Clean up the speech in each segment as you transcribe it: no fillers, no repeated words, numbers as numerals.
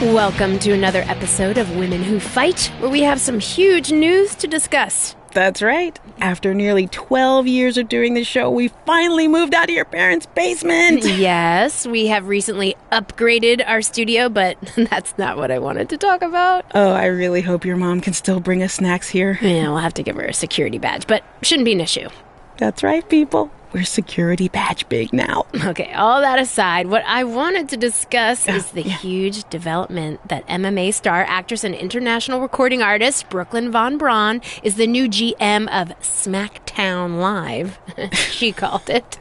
Welcome to another episode of Women Who Fight, where we have some huge news to discuss. That's right. After nearly 12 years of doing the show, we finally moved out of your parents' basement. Yes, we have recently upgraded our studio, but that's not what I wanted to talk about. Oh, I really hope your mom can still bring us snacks here. Yeah, we'll have to give her a security badge, but shouldn't be an issue. That's right, people. We're security badge big now. Okay, all that aside, what I wanted to discuss is the huge development that MMA star, actress, and international recording artist Brooklyn Van Braun is the new GM of SmackDown Live, she called it.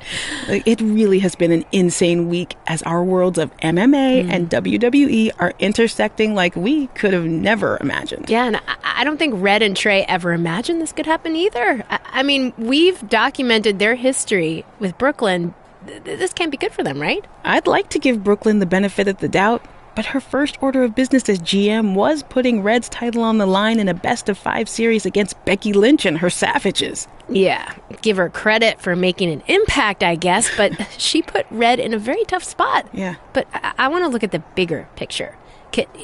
It really has been an insane week as our worlds of MMA and WWE are intersecting like we could have never imagined. Yeah, and I don't think Red and Trey ever imagined this could happen either. I mean, we've documented their history with Brooklyn. This can't be good for them, right? I'd like to give Brooklyn the benefit of the doubt, but her first order of business as GM was putting Red's title on the line in a best-of-5 series against Becky Lynch and her Savages. Yeah, give her credit for making an impact, I guess, but she put Red in a very tough spot. Yeah. But I want to look at the bigger picture.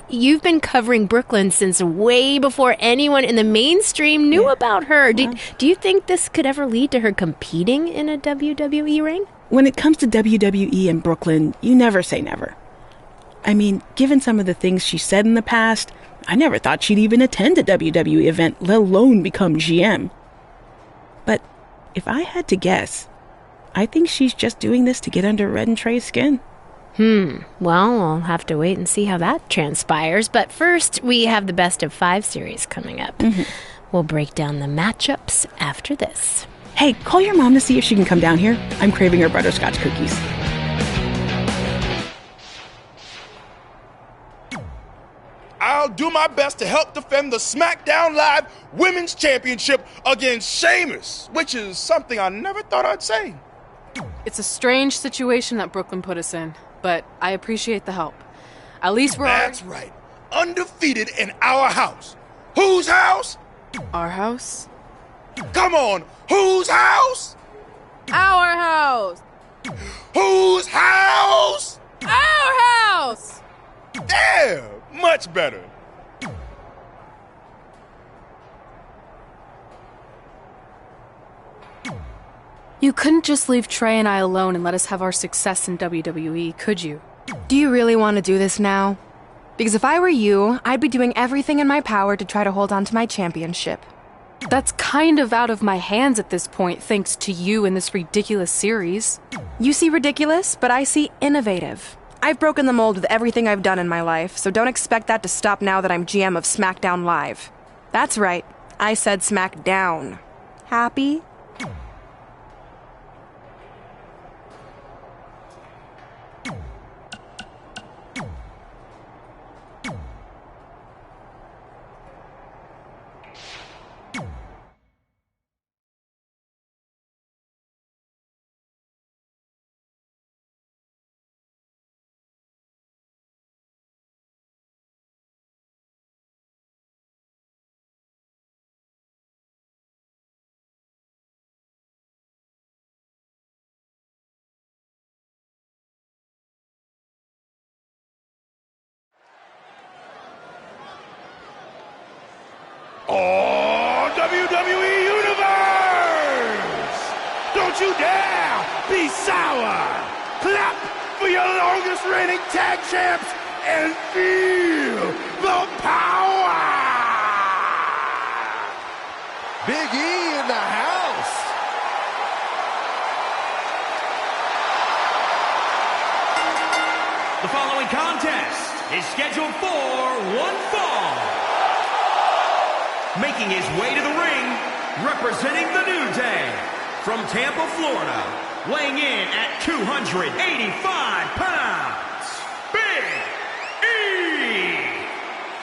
You've been covering Brooklyn since way before anyone in the mainstream knew about her. Do you think this could ever lead to her competing in a WWE ring? When it comes to WWE and Brooklyn, you never say never. I mean, given some of the things she said in the past, I never thought she'd even attend a WWE event, let alone become GM. But if I had to guess, I think she's just doing this to get under Red and Trey's skin. Well, I'll have to wait and see how that transpires. But first, we have the best-of-5 series coming up. We'll break down the matchups after this. Hey, call your mom to see if she can come down here. I'm craving her butterscotch cookies. I'll do my best to help defend the SmackDown Live Women's Championship against SHEAMUS, which is something I never thought I'd say. It's a strange situation that Brooklyn put us in, but I appreciate the help. At least we're... That's right. Undefeated in our house. Whose house? Our house? Come on. Whose house? Our house! Whose house? Our house! There. Much better. You couldn't just leave Trey and I alone and let us have our success in WWE, could you? Do you really want to do this now? Because if I were you, I'd be doing everything in my power to try to hold on to my championship. That's kind of out of my hands at this point, thanks to you and this ridiculous series. You see ridiculous, but I see innovative. I've broken the mold with everything I've done in my life, so don't expect that to stop now that I'm GM of SmackDown Live. That's right, I said SmackDown. Happy? Oh, WWE Universe! Don't you dare be sour! Clap for your longest reigning tag champs and feel the power! Big E in the house! The following contest is scheduled for one fall. Making his way to the ring, representing the New Day, from Tampa, Florida, weighing in at 285 pounds, Big E!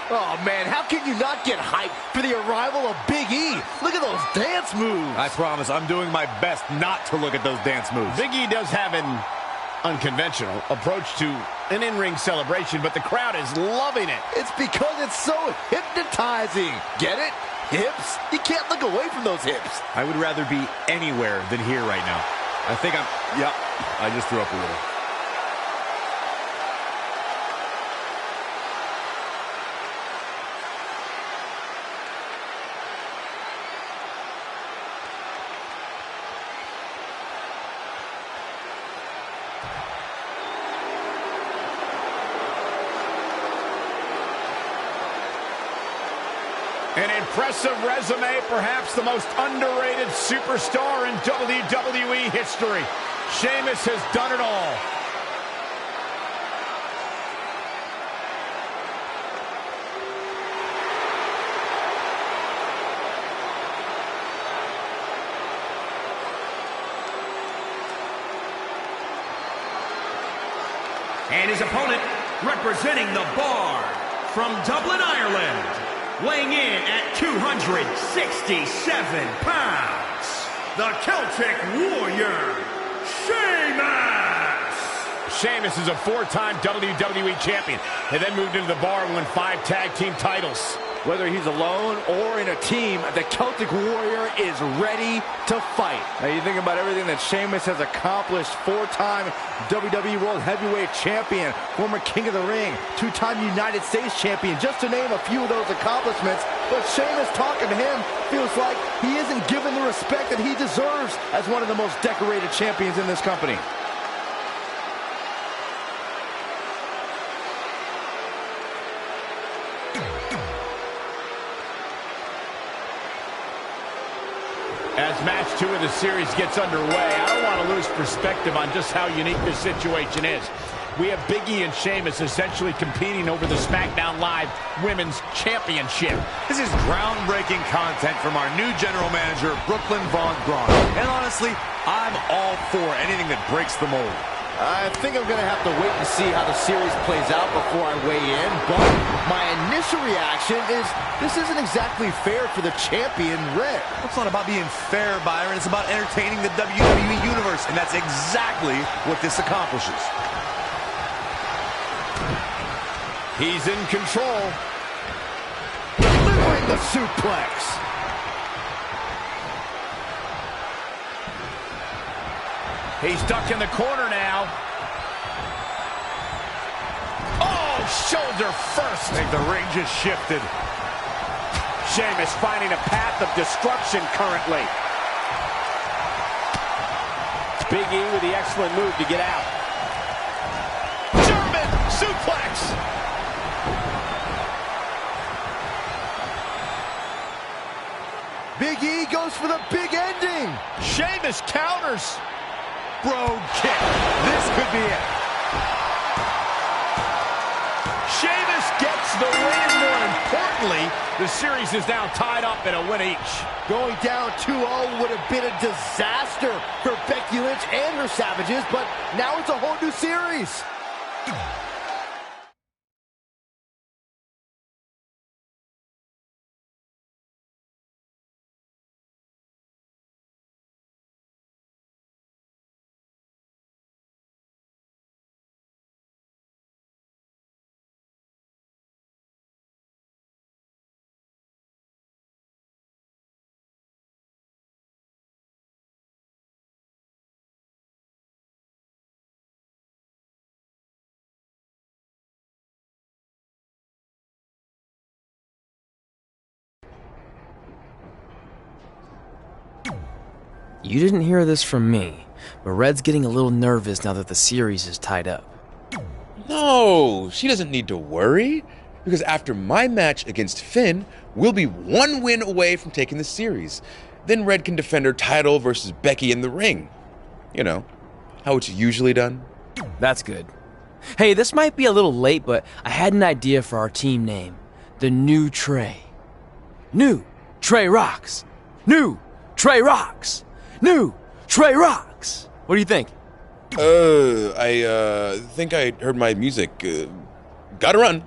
Oh man, how can you not get hyped for the arrival of Big E? Look at those dance moves! I promise I'm doing my best not to look at those dance moves. Big E does have an unconventional approach to an in-ring celebration, but the crowd is loving it. It's because it's so hypnotizing. Get it? Hips? You can't look away from those hips. I would rather be anywhere than here right now. I think yep, I just threw up a little. An impressive resume, perhaps the most underrated superstar in WWE history. Sheamus has done it all. And his opponent, representing the Bar from Dublin, Ireland, weighing in at 267 pounds, the Celtic Warrior, SHEAMUS! Sheamus is a 4-time WWE champion and then moved into the Bar and won 5 tag team titles. Whether he's alone or in a team, the Celtic Warrior is ready to fight. Now you think about everything that Sheamus has accomplished. 4-time WWE World Heavyweight Champion, former King of the Ring, 2-time United States Champion, just to name a few of those accomplishments. But Sheamus, talking to him, feels like he isn't given the respect that he deserves as one of the most decorated champions in this company. As match 2 of the series gets underway, I don't want to lose perspective on just how unique this situation is. We have Big E and Sheamus essentially competing over the SmackDown Live Women's Championship. This is groundbreaking content from our new general manager, Brooklyn Van Braun. And honestly, I'm all for anything that breaks the mold. I think I'm going to have to wait and see how the series plays out before I weigh in, but my initial reaction is this isn't exactly fair for the champion, Red. It's not about being fair, Byron. It's about entertaining the WWE Universe, and that's exactly what this accomplishes. He's in control. Delivering the suplex. He's stuck in the corner now. Oh, shoulder first. I think the ring just shifted. Sheamus finding a path of destruction currently. Big E with the excellent move to get out. German suplex. Big E goes for the big ending. Sheamus counters. Brogue kick. This could be it. Sheamus gets the win. More importantly, the series is now tied up in a win each. Going down 2-0 would have been a disaster for Becky Lynch and her Savages, but now it's a whole new series. You didn't hear this from me, but Red's getting a little nervous now that the series is tied up. No, she doesn't need to worry, because after my match against Finn, we'll be 1 win away from taking the series. Then Red can defend her title versus Becky in the ring. You know, how it's usually done. That's good. Hey, this might be a little late, but I had an idea for our team name. The New Trey. New Trey Rocks. New Trey Rocks. New Trey Rocks. What do you think? I think I heard my music. Gotta run.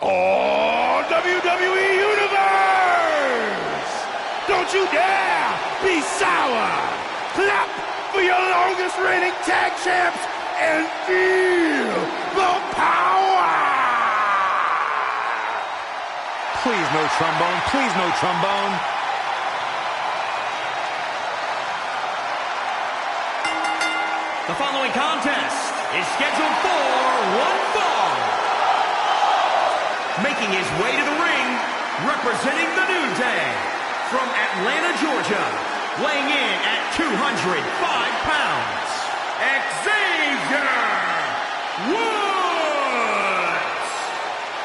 Oh, WWE Universe! Don't you dare be sour! Clap for your longest reigning tag champs and feel the power! Please no trombone. Please no trombone. The following contest is scheduled for one fall. Making his way to the ring, representing the New Day, from Atlanta, Georgia, weighing in at 205 pounds, XAVIER Woods!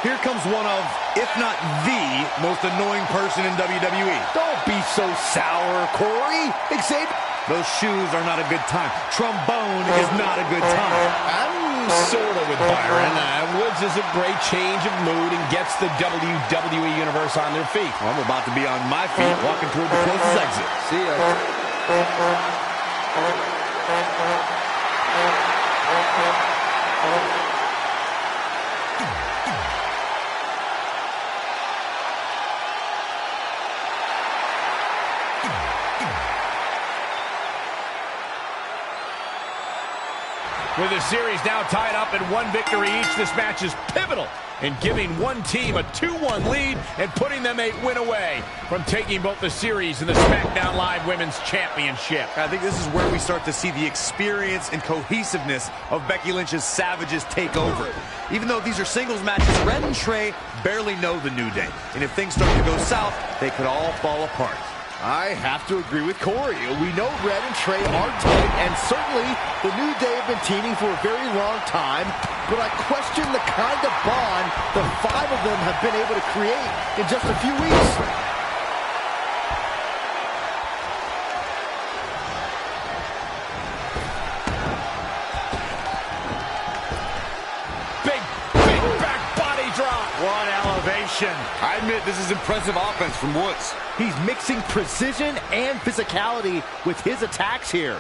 Here comes one of, if not the, most annoying person in WWE. Don't be so sour, Corey. XAVIER. Those shoes are not a good time. Trombone is not a good time. I'm sort of with Byron. Woods is a great change of mood and gets the WWE Universe on their feet. Well, I'm about to be on my feet, walking toward the closest exit. See ya. With the series now tied up at one victory each, this match is pivotal in giving one team a 2-1 lead and putting them a win away from taking both the series and the SmackDown Live Women's Championship. I think this is where we start to see the experience and cohesiveness of Becky Lynch's Savages take over. Even though these are singles matches, Red and Trey barely know the New Day. And if things start to go south, they could all fall apart. I have to agree with Corey. We know Red and Trey are tight, and certainly the New Day have been teaming for a very long time, but I question the kind of bond the five of them have been able to create in just a few weeks. Big back body drop. What elevation. I admit this is impressive offense from Woods. He's mixing precision and physicality with his attacks here.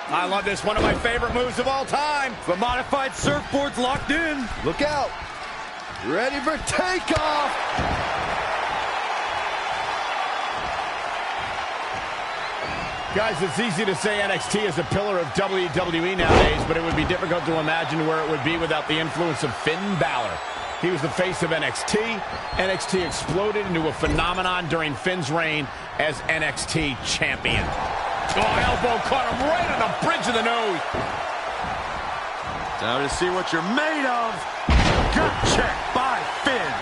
I love this, one of my favorite moves of all time. The modified surfboard's locked in. Look out. Ready for takeoff. Guys, it's easy to say NXT is a pillar of WWE nowadays, but it would be difficult to imagine where it would be without the influence of Finn Balor. He was the face of NXT. NXT exploded into a phenomenon during Finn's reign as NXT champion. Oh, elbow caught him right on the bridge of the nose. Time to see what you're made of. Gut check by Finn.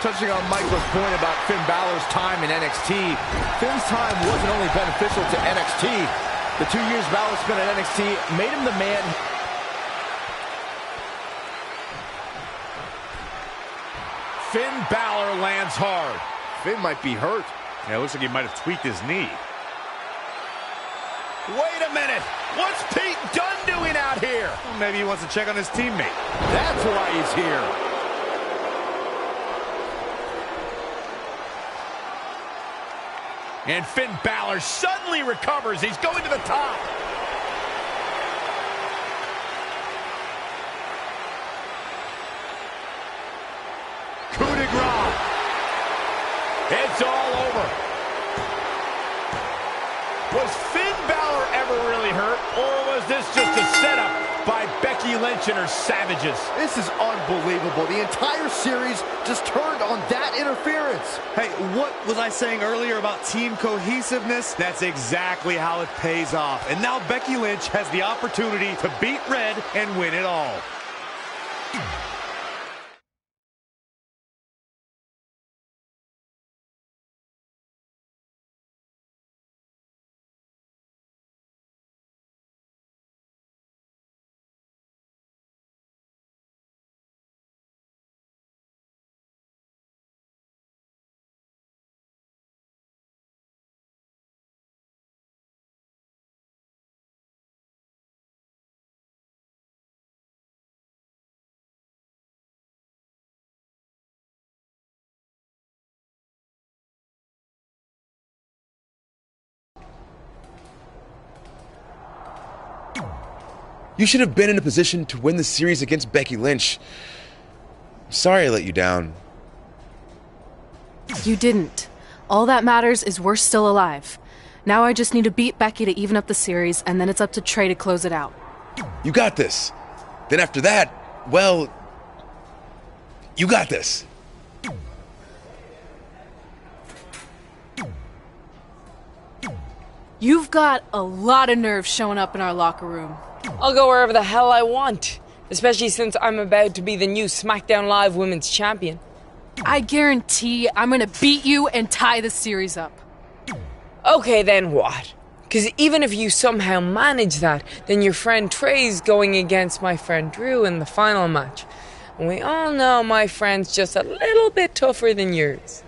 Touching on Michael's point about Finn Balor's time in NXT, Finn's time wasn't only beneficial to NXT. The 2 years Balor spent at NXT made him the man. Finn Balor lands hard. Finn might be hurt. Yeah, it looks like he might have tweaked his knee. Wait a minute. What's Pete Dunne doing out here? Well, maybe he wants to check on his teammate. That's why he's here. And Finn Balor suddenly recovers. He's going to the top. Coup de grace. It's all over. Was Finn Balor ever really hurt, or was this just a setup by Becky Lynch and her Savages? This is unbelievable. The entire series just turned on that interference. Hey, what was I saying earlier about team cohesiveness? That's exactly how it pays off. And now Becky Lynch has the opportunity to beat Red and win it all. You should have been in a position to win the series against Becky Lynch. I'm sorry I let you down. You didn't. All that matters is we're still alive. Now I just need to beat Becky to even up the series, and then it's up to Trey to close it out. You got this. Then after that, well, you got this. You've got a lot of nerve showing up in our locker room. I'll go wherever the hell I want, especially since I'm about to be the new SmackDown Live Women's Champion. I guarantee I'm gonna beat you and tie the series up. Okay, then what? Because even if you somehow manage that, then your friend Trey's going against my friend Drew in the final match. And we all know my friend's just a little bit tougher than yours.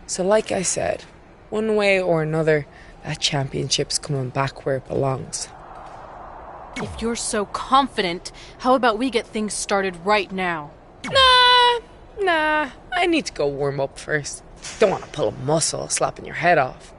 So like I said, one way or another, that championship's coming back where it belongs. If you're so confident, how about we get things started right now? Nah, I need to go warm up first. Don't want to pull a muscle slapping your head off.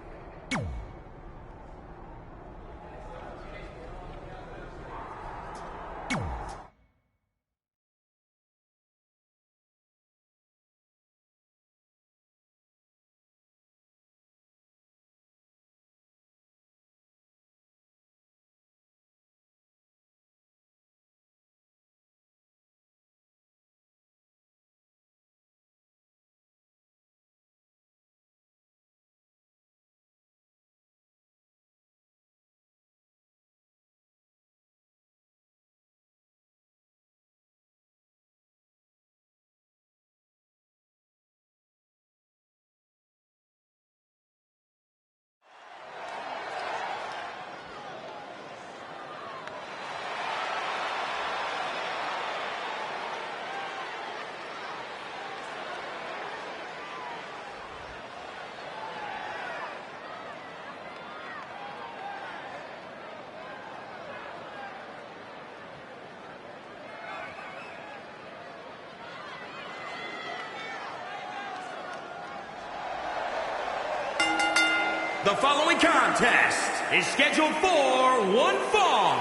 The following contest is scheduled for one fall.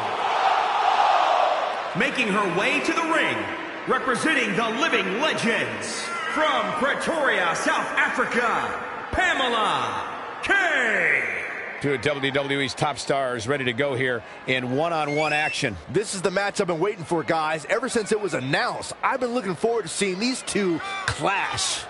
Making her way to the ring, representing the Living Legends, from Pretoria, South Africa, Pamela K. Two of WWE's top stars ready to go here in one-on-one action. This is the match I've been waiting for, guys. Ever since it was announced, I've been looking forward to seeing these two clash.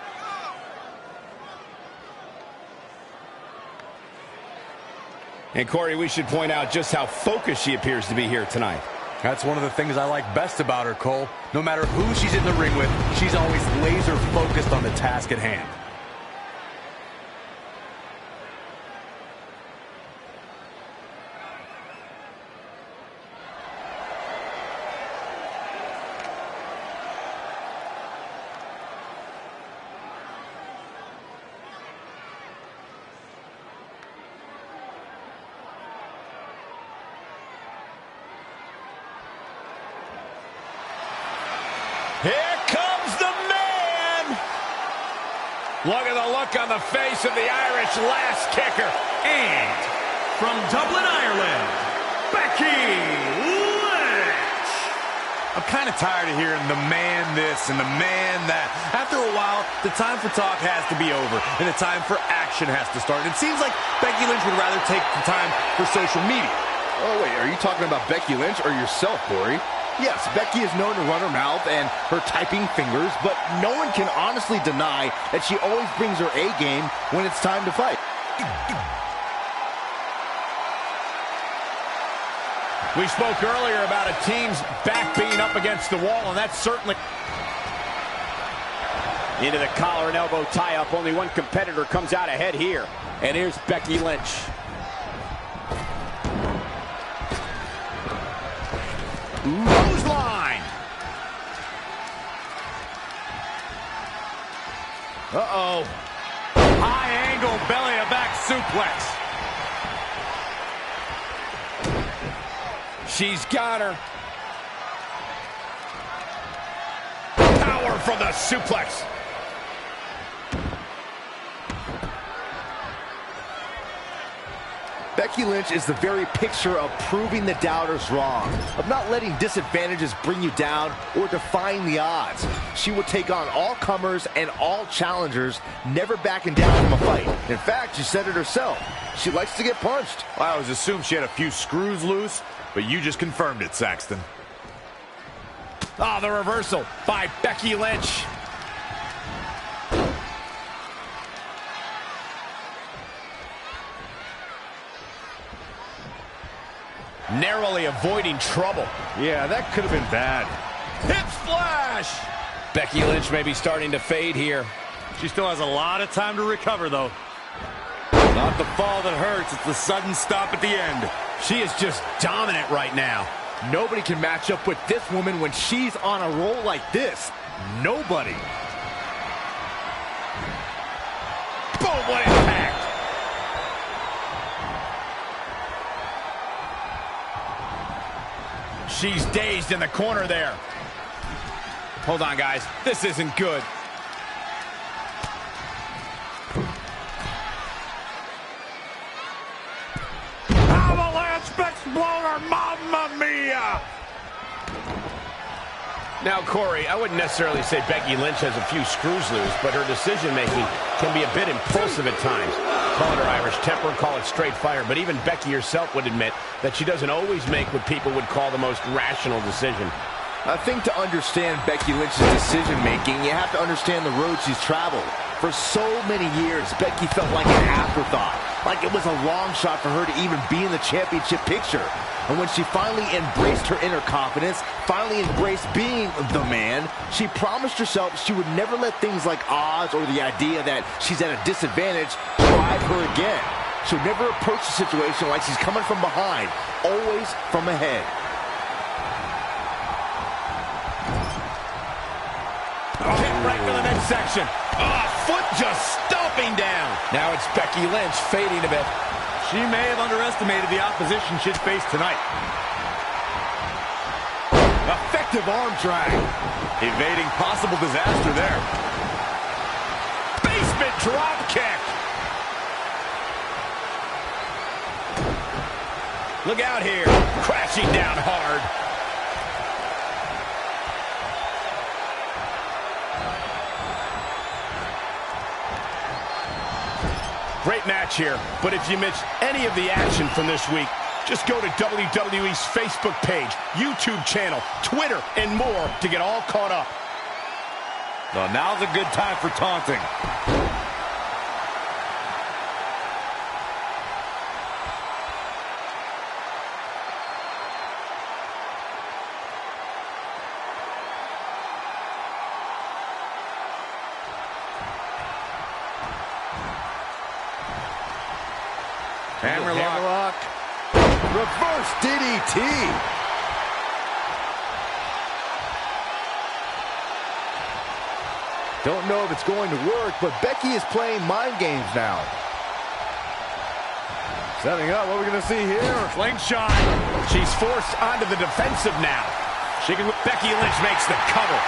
And Corey, we should point out just how focused she appears to be here tonight. That's one of the things I like best about her, Cole. No matter who she's in the ring with, she's always laser focused on the task at hand. Here comes the man! Look at the look on the face of the Irish last kicker. And from Dublin, Ireland, Becky Lynch. I'm kind of tired of hearing the man this and the man that. After a while, the time for talk has to be over, and the time for action has to start. It seems like Becky Lynch would rather take the time for social media. Oh, wait, are you talking about Becky Lynch or yourself, Corey? Yes, Becky is known to run her mouth and her typing fingers, but no one can honestly deny that she always brings her A game when it's time to fight. We spoke earlier about a team's back being up against the wall, and that's certainly... Into the collar and elbow tie-up. Only one competitor comes out ahead here. And here's Becky Lynch. Clothesline! Uh-oh. High angle belly-to-back suplex. She's got her. Power from the suplex. Becky Lynch is the very picture of proving the doubters wrong, of not letting disadvantages bring you down or defying the odds. She will take on all comers and all challengers, never backing down from a fight. In fact, she said it herself. She likes to get punched. I always assumed she had a few screws loose, but you just confirmed it, Saxton. Oh, the reversal by Becky Lynch. Narrowly avoiding trouble. Yeah, that could have been bad. Hip splash! Becky Lynch may be starting to fade here. She still has a lot of time to recover, though. Not the fall that hurts, it's the sudden stop at the end. She is just dominant right now. Nobody can match up with this woman when she's on a roll like this. Nobody. Boom, what impact! She's dazed in the corner there. Hold on, guys. This isn't good. Avalanche Exploder, Mamma Mia! Now, Corey, I wouldn't necessarily say Becky Lynch has a few screws loose, but her decision-making can be a bit impulsive at times. Call it her Irish temper, call it straight fire, but even Becky herself would admit that she doesn't always make what people would call the most rational decision. I think to understand Becky Lynch's decision-making, you have to understand the road she's traveled. For so many years, Becky felt like an afterthought, like it was a long shot for her to even be in the championship picture. And when she finally embraced her inner confidence, finally embraced being the man, she promised herself she would never let things like odds or the idea that she's at a disadvantage drive her again. She'll never approach the situation like she's coming from behind, always from ahead. Kick right to the midsection. Oh, foot just stomping down. Now it's Becky Lynch fading a bit. She may have underestimated the opposition she'd face tonight. Effective arm drag. Evading possible disaster there. Basement drop kick. Look out here. Crashing down hard. Great match here, but if you missed any of the action from this week, just go to WWE's Facebook page, YouTube channel, Twitter, and more to get all caught up. So now's a good time for taunting. Hammerlock. Reverse DDT. Don't know if it's going to work, but Becky is playing mind games now. Setting up, what are we going to see here? Slingshot. She's forced onto the defensive now. Becky Lynch makes the cover.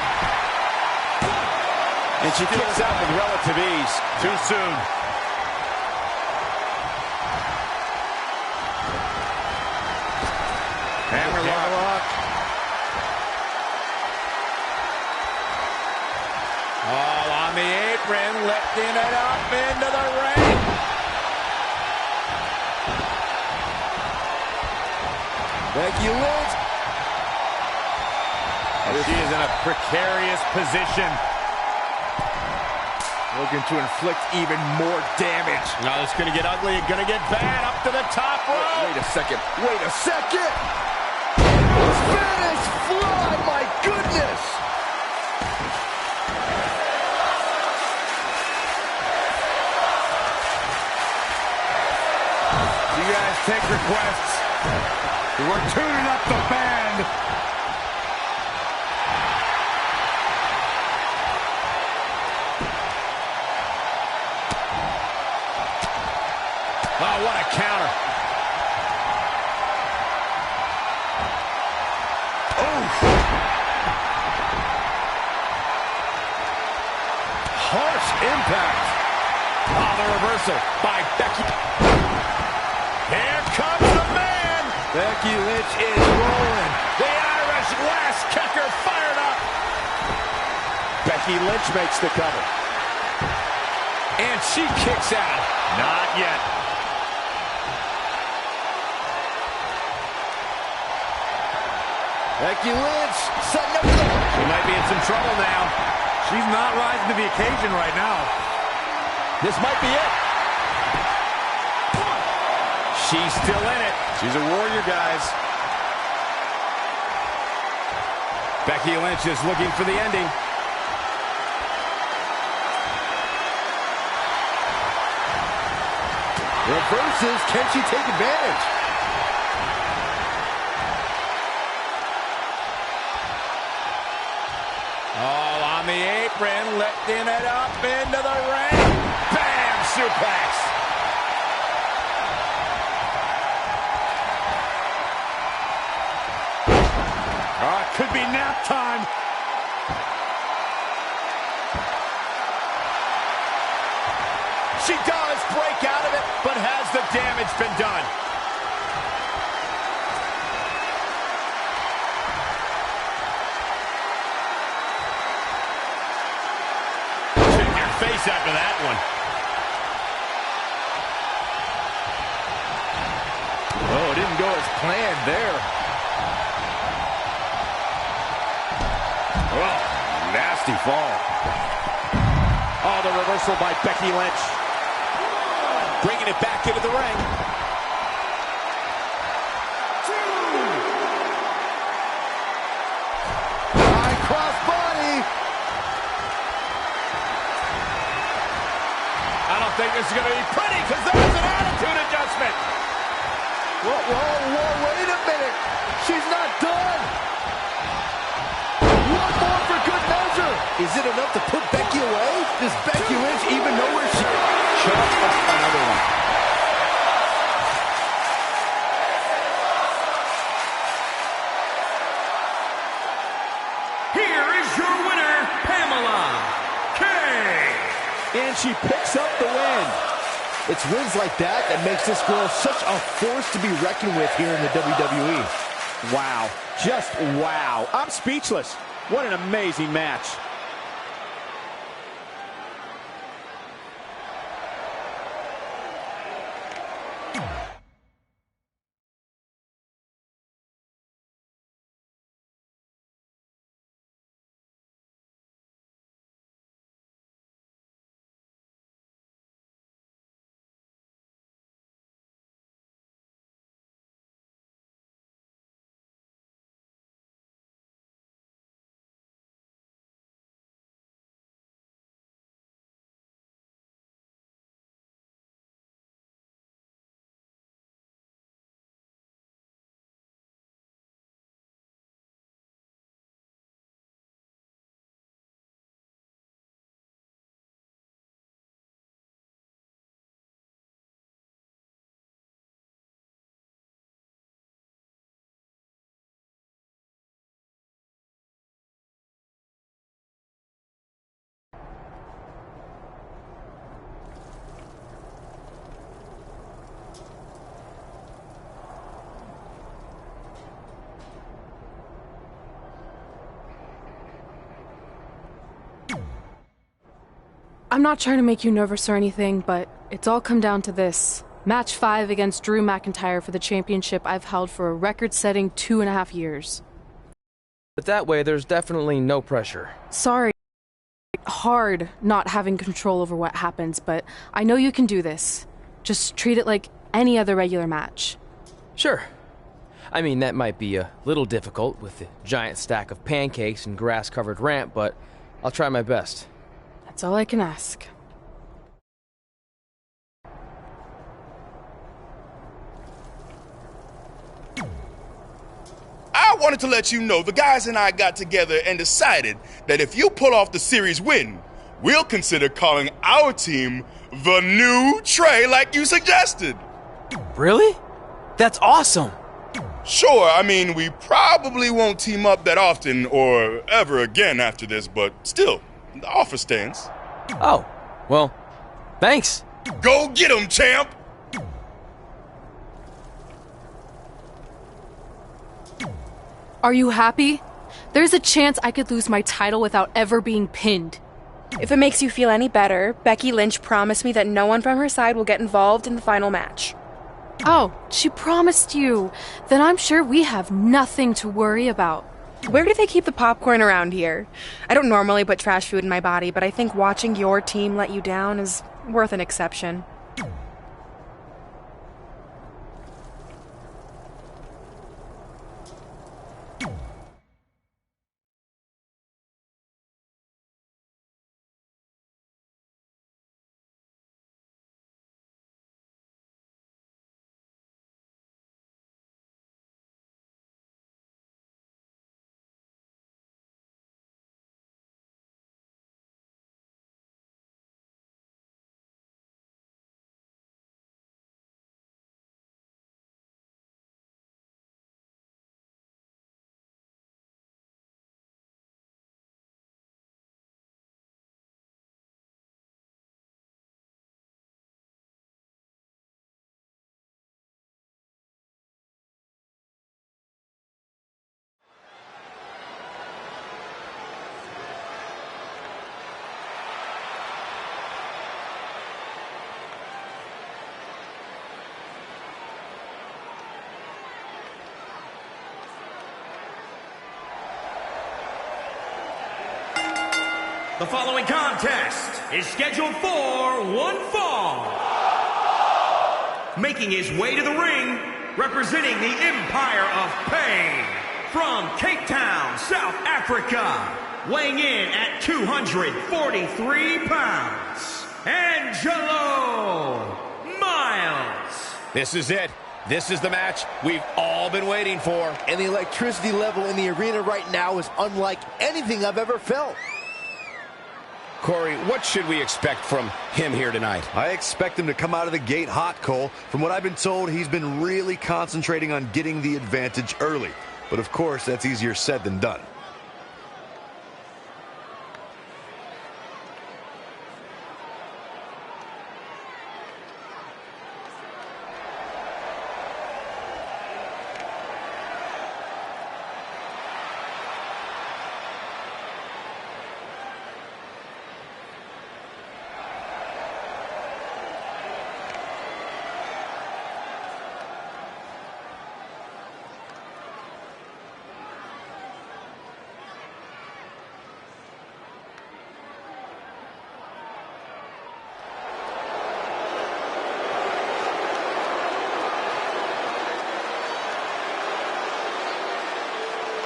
And she kicks out with relative ease. Too soon. Hammerlock. All on the apron, lifting it up into the ring. Becky Lynch. She is in a precarious position. Looking to inflict even more damage. Now it's going to get ugly. It's going to get bad. Up to the top rope. Wait a second. Wait a second. Spanish fly. My goodness. You guys take requests. We're tuning up the band. Oh, what a counter. Harsh impact. Oh, the reversal by Becky. Here comes the man. Becky Lynch is rolling. The Irish last kicker fired up. Becky Lynch makes the cover. And she kicks out. Not yet. Becky Lynch setting up the... She might be in some trouble now. She's not rising to the occasion right now. This might be it. She's still in it. She's a warrior, guys. Becky Lynch is looking for the ending. Reverses. Can she take advantage? All on the apron, lifting it up into the ring. Bam! Suplex. Oh, it could be nap time. She does break out of it, but has the damage been done? Check your face after that one. Oh, it didn't go as planned there. Oh, nasty fall. Oh, the reversal by Becky Lynch. Bringing it back into the ring. High cross body. I don't think this is going to be pretty because there's an attitude adjustment. Whoa, whoa, whoa, wait a minute. She's not done. One more for good measure. Is it enough to put Becky away? Does Becky Lynch even know where she... Just another one. Here is your winner, Pamela K. And she picks up the win. It's wins like that that makes this girl such a force to be reckoned with here in the WWE. Wow. Just wow. I'm speechless. What an amazing match. I'm not trying to make you nervous or anything, but it's all come down to this. Match 5 against Drew McIntyre for the championship I've held for a record-setting 2.5 years. But that way, there's definitely no pressure. Sorry. Hard not having control over what happens, but I know you can do this. Just treat it like any other regular match. Sure. I mean, that might be a little difficult with the giant stack of pancakes and grass-covered ramp, but I'll try my best. That's all I can ask. I wanted to let you know the guys and I got together and decided that if you pull off the series win, we'll consider calling our team the New Trey like you suggested. Really? That's awesome! Sure, I mean, we probably won't team up that often or ever again after this, but still, the offer stands. Oh, well, thanks. Go get 'em, champ! Are you happy? There's a chance I could lose my title without ever being pinned. If it makes you feel any better, Becky Lynch promised me that no one from her side will get involved in the final match. Oh, she promised you. Then I'm sure we have nothing to worry about. Where do they keep the popcorn around here? I don't normally put trash food in my body, but I think watching your team let you down is worth an exception. The following contest is scheduled for one fall. Making his way to the ring, representing the Empire of Pain, from Cape Town, South Africa, weighing in at 243 pounds, Angelo Miles. This is it. This is the match we've all been waiting for. And the electricity level in the arena right now is unlike anything I've ever felt. Corey, what should we expect from him here tonight? I expect him to come out of the gate hot, Cole. From what I've been told, he's been really concentrating on getting the advantage early. But of course, that's easier said than done.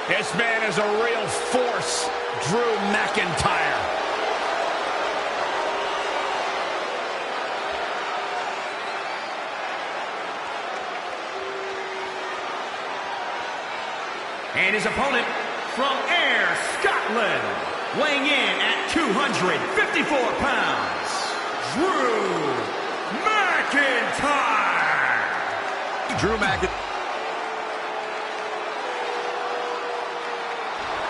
This man is a real force, Drew McIntyre. And his opponent from Ayr, Scotland, weighing in at 254 pounds, Drew McIntyre. Drew McIntyre.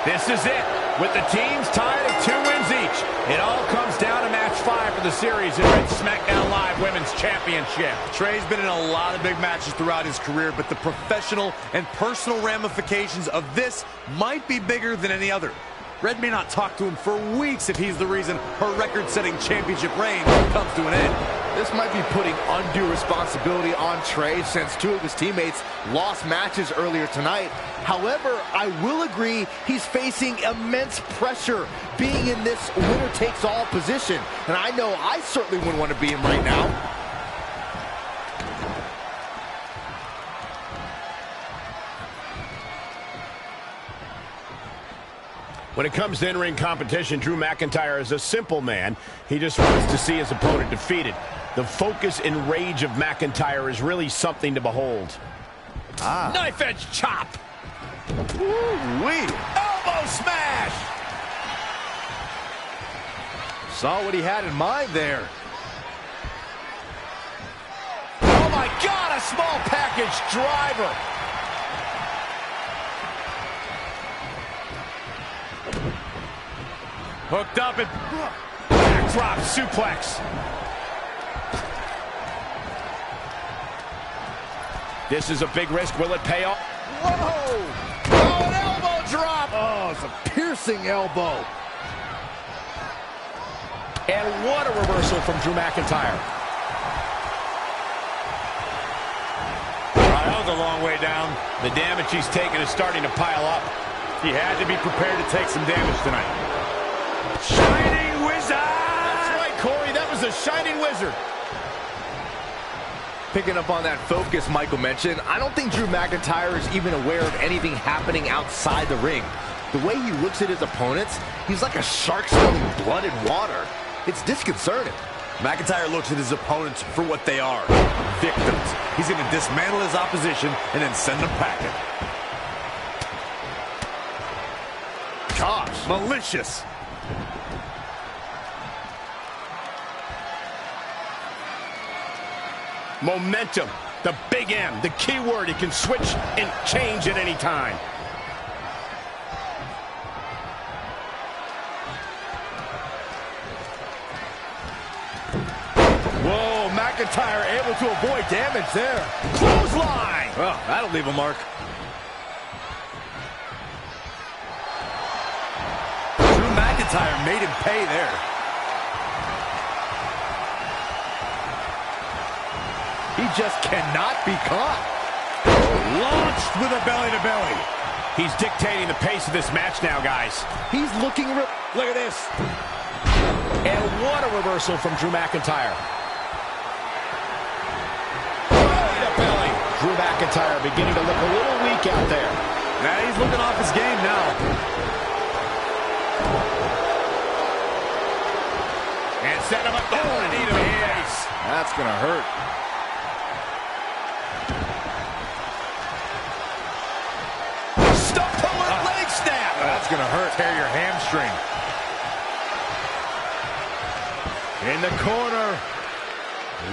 This is it, with the teams tied at 2 wins each. It all comes down to match 5 for the series in Red SmackDown Live Women's Championship. Trey's been in a lot of big matches throughout his career, but the professional and personal ramifications of this might be bigger than any other. Red may not talk to him for weeks if he's the reason her record-setting championship reign comes to an end. This might be putting undue responsibility on Trey since 2 of his teammates lost matches earlier tonight. However, I will agree he's facing immense pressure being in this winner-takes-all position. And I know I certainly wouldn't want to be in right now. When it comes to in-ring competition, Drew McIntyre is a simple man. He just wants to see his opponent defeated. The focus and rage of McIntyre is really something to behold. Knife edge chop. Ooh-wee. Elbow smash. Saw what he had in mind there. Oh my God, a small package driver. Hooked up and backdrop suplex. This is a big risk. Will it pay off? Whoa! Oh, an Oh, it's a piercing elbow. And what a reversal from Drew McIntyre. All right, that was a long way down. The damage he's taken is starting to pile up. He had to be prepared to take some damage tonight. Shining Wizard! That's right, Corey. That was a Shining Wizard. Picking up on that focus Michael mentioned, I don't think Drew McIntyre is even aware of anything happening outside the ring. The way he looks at his opponents, he's like a shark smelling blood and water. It's disconcerting. McIntyre looks at his opponents for what they are, victims. He's going to dismantle his opposition and then send them packing. Gosh, malicious. Momentum, the big M, the key word. He can switch and change at any time. Whoa, McIntyre able to avoid damage there. Clothesline! Oh, that'll leave a mark. Drew McIntyre made him pay there. He just cannot be caught. Launched with a belly-to-belly. He's dictating the pace of this match now, guys. He's looking real. Look at this. And what a reversal from Drew McIntyre. Belly. Drew McIntyre beginning to look a little weak out there. Now he's looking off his game now. And set him up. Oh, a knee to the face. That's going to hurt. Leg snap. That's going to hurt. Tear your hamstring. In the corner.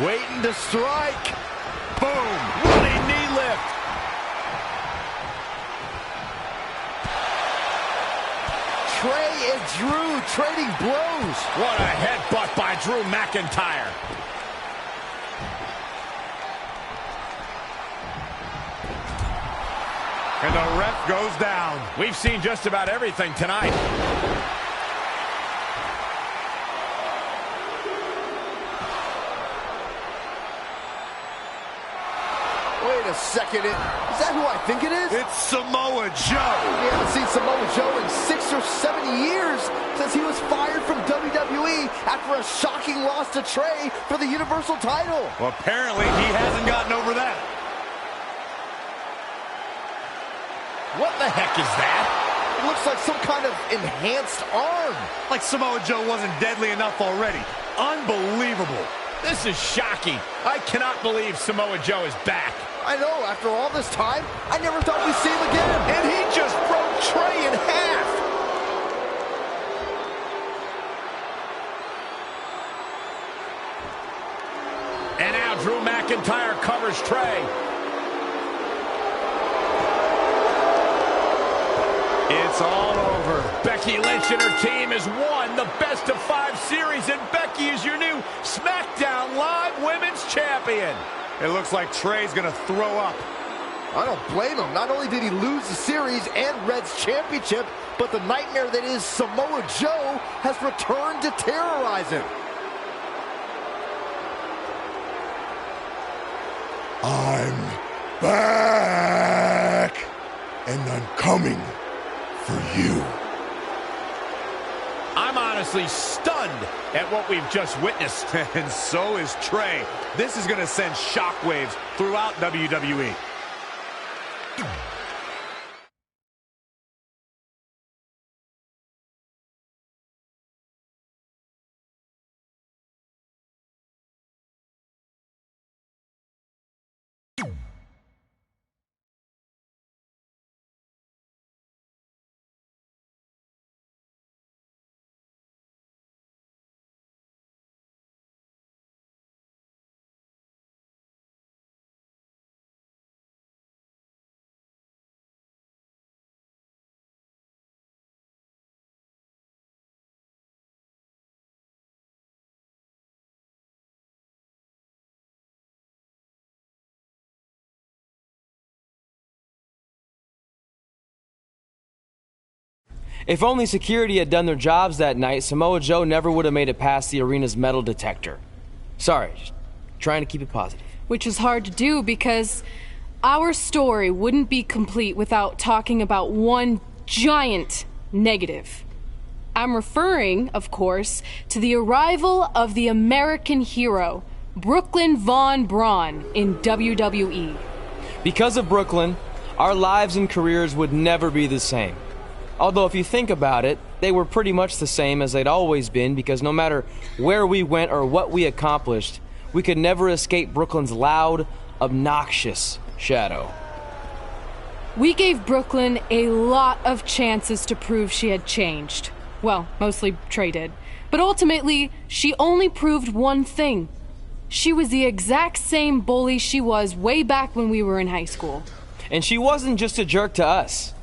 Waiting to strike. Boom. Running knee lift. Trey and Drew trading blows. What a headbutt by Drew McIntyre. And the ref goes down. We've seen just about everything tonight. Wait a second. Is that who I think it is? It's Samoa Joe. We haven't seen Samoa Joe in 6 or 7 years since he was fired from WWE after a shocking loss to Trey for the Universal title. Well, apparently he hasn't gotten over that. What the heck is that? It looks like some kind of enhanced arm. Like Samoa Joe wasn't deadly enough already. Unbelievable. This is shocking. I cannot believe Samoa Joe is back. I know, after all this time, I never thought we'd see him again. And he just broke Trey in half. And now Drew McIntyre covers Trey. It's all over. Becky Lynch and her team has won the best-of-5 series, and Becky is your new SmackDown Live Women's Champion. It looks like Trey's going to throw up. I don't blame him. Not only did he lose the series and Red's championship, but the nightmare that is Samoa Joe has returned to terrorize him. I'm back, and I'm coming for you. I'm honestly stunned at what we've just witnessed. And so is Trey. This is going to send shockwaves throughout WWE. If only security had done their jobs that night, Samoa Joe never would have made it past the arena's metal detector. Sorry, just trying to keep it positive. Which is hard to do because our story wouldn't be complete without talking about one giant negative. I'm referring, of course, to the arrival of the American hero, Brooklyn Van Braun, in WWE. Because of Brooklyn, our lives and careers would never be the same. Although if you think about it, they were pretty much the same as they'd always been, because no matter where we went or what we accomplished, we could never escape Brooklyn's loud, obnoxious shadow. We gave Brooklyn a lot of chances to prove she had changed. Well, mostly Trey did. But ultimately, she only proved one thing. She was the exact same bully she was way back when we were in high school. And she wasn't just a jerk to us.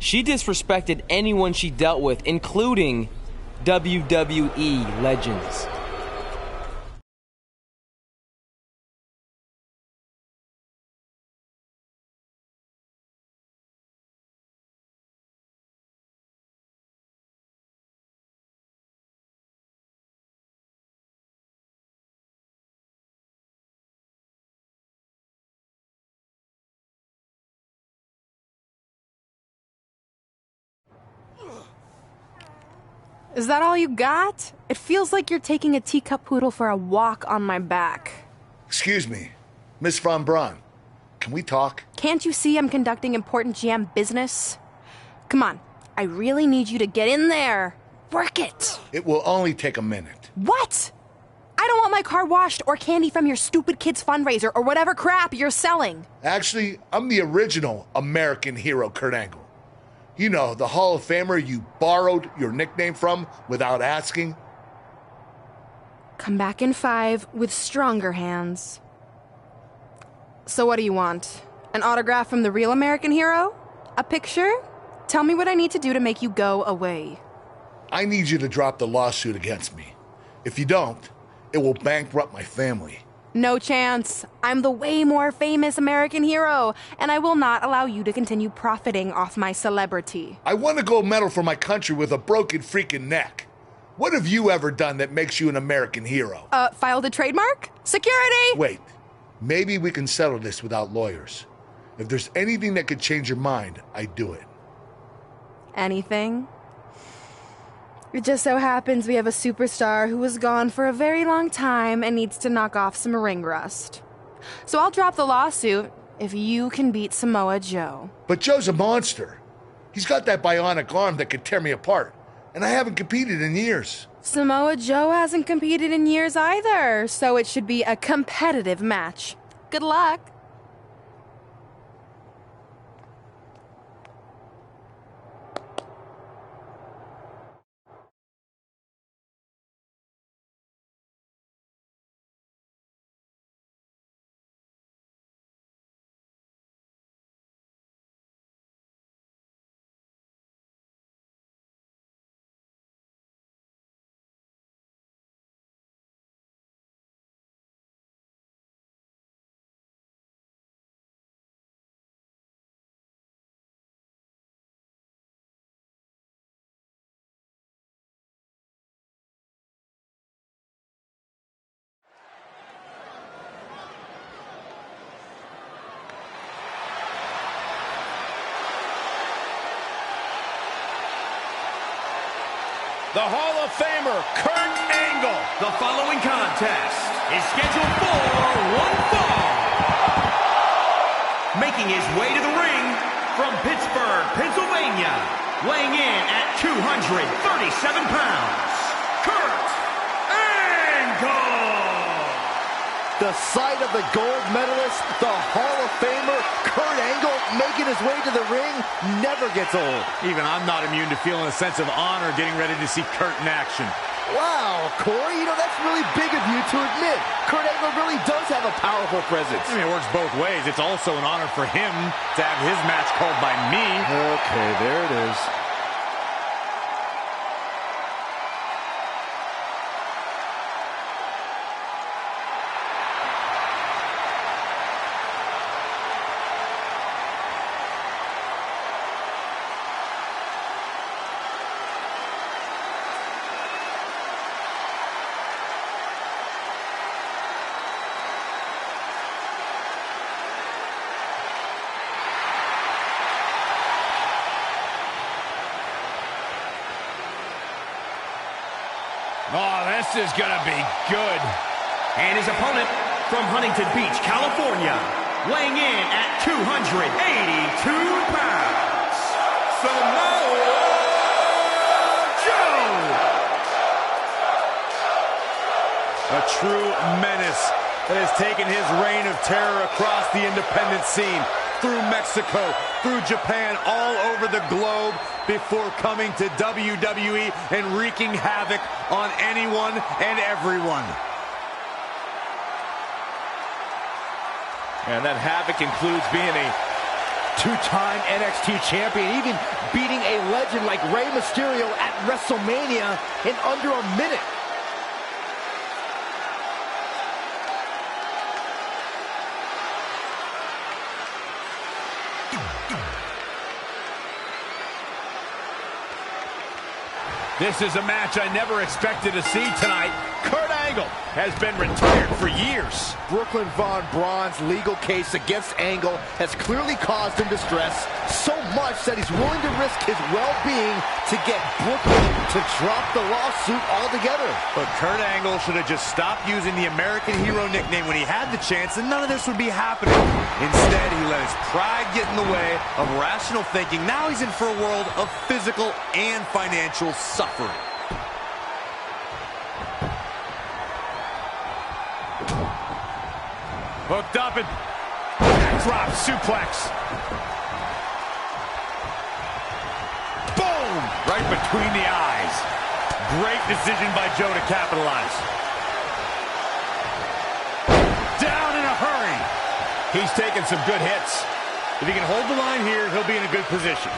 She disrespected anyone she dealt with, including WWE legends. Is that all you got? It feels like you're taking a teacup poodle for a walk on my back. Excuse me, Miss Van Braun. Can we talk? Can't you see I'm conducting important GM business? Come on, I really need you to get in there. Work it. It will only take a minute. What? I don't want my car washed or candy from your stupid kids fundraiser or whatever crap you're selling. Actually, I'm the original American hero, Kurt Angle. You know, the Hall of Famer you borrowed your nickname from without asking. Come back in 5 with stronger hands. So what do you want? An autograph from the real American hero? A picture? Tell me what I need to do to make you go away. I need you to drop the lawsuit against me. If you don't, it will bankrupt my family. No chance. I'm the way more famous American hero, and I will not allow you to continue profiting off my celebrity. I won a gold medal for my country with a broken freaking neck. What have you ever done that makes you an American hero? Filed a trademark? Security! Wait, maybe we can settle this without lawyers. If there's anything that could change your mind, I'd do it. Anything? It just so happens we have a superstar who was gone for a very long time and needs to knock off some ring rust. So I'll drop the lawsuit if you can beat Samoa Joe. But Joe's a monster. He's got that bionic arm that could tear me apart, and I haven't competed in years. Samoa Joe hasn't competed in years either, so it should be a competitive match. Good luck. The Hall of Famer, Kurt Angle. The following contest is scheduled for one fall. Making his way to the ring from Pittsburgh, Pennsylvania, weighing in at 237 pounds, Kurt Angle. The sight of the gold medalist, the Hall of Famer, Kurt Angle, making his way to the ring never gets old. Even I'm not immune to feeling a sense of honor getting ready to see Kurt in action. Wow, Corey, you know, that's really big of you to admit. Kurt Angle really does have a powerful presence. I mean, it works both ways. It's also an honor for him to have his match called by me. Okay, there it is. is gonna be good. And his opponent from Huntington Beach, California, weighing in at 282 pounds, Samoa Joe! A true menace that has taken his reign of terror across the independent scene, through Mexico, through Japan, all over the globe, before coming to WWE and wreaking havoc on anyone and everyone. And that havoc includes being a two-time NXT champion, even beating a legend like Rey Mysterio at WrestleMania in under a minute. This is a match I never expected to see tonight. Kurt Angle has been retired for years. Brooklyn Van Braun's legal case against Angle has clearly caused him distress, so much that he's willing to risk his well-being to get Brooklyn to drop the lawsuit altogether. But Kurt Angle should have just stopped using the American Hero nickname when he had the chance, and none of this would be happening. Instead, he let his pride get in the way of rational thinking. Now he's in for a world of physical and financial suffering. Hooked up and drop suplex. Boom! Right between the eyes. Great decision by Joe to capitalize. Down in a hurry. He's taking some good hits. If he can hold the line here, he'll be in a good position.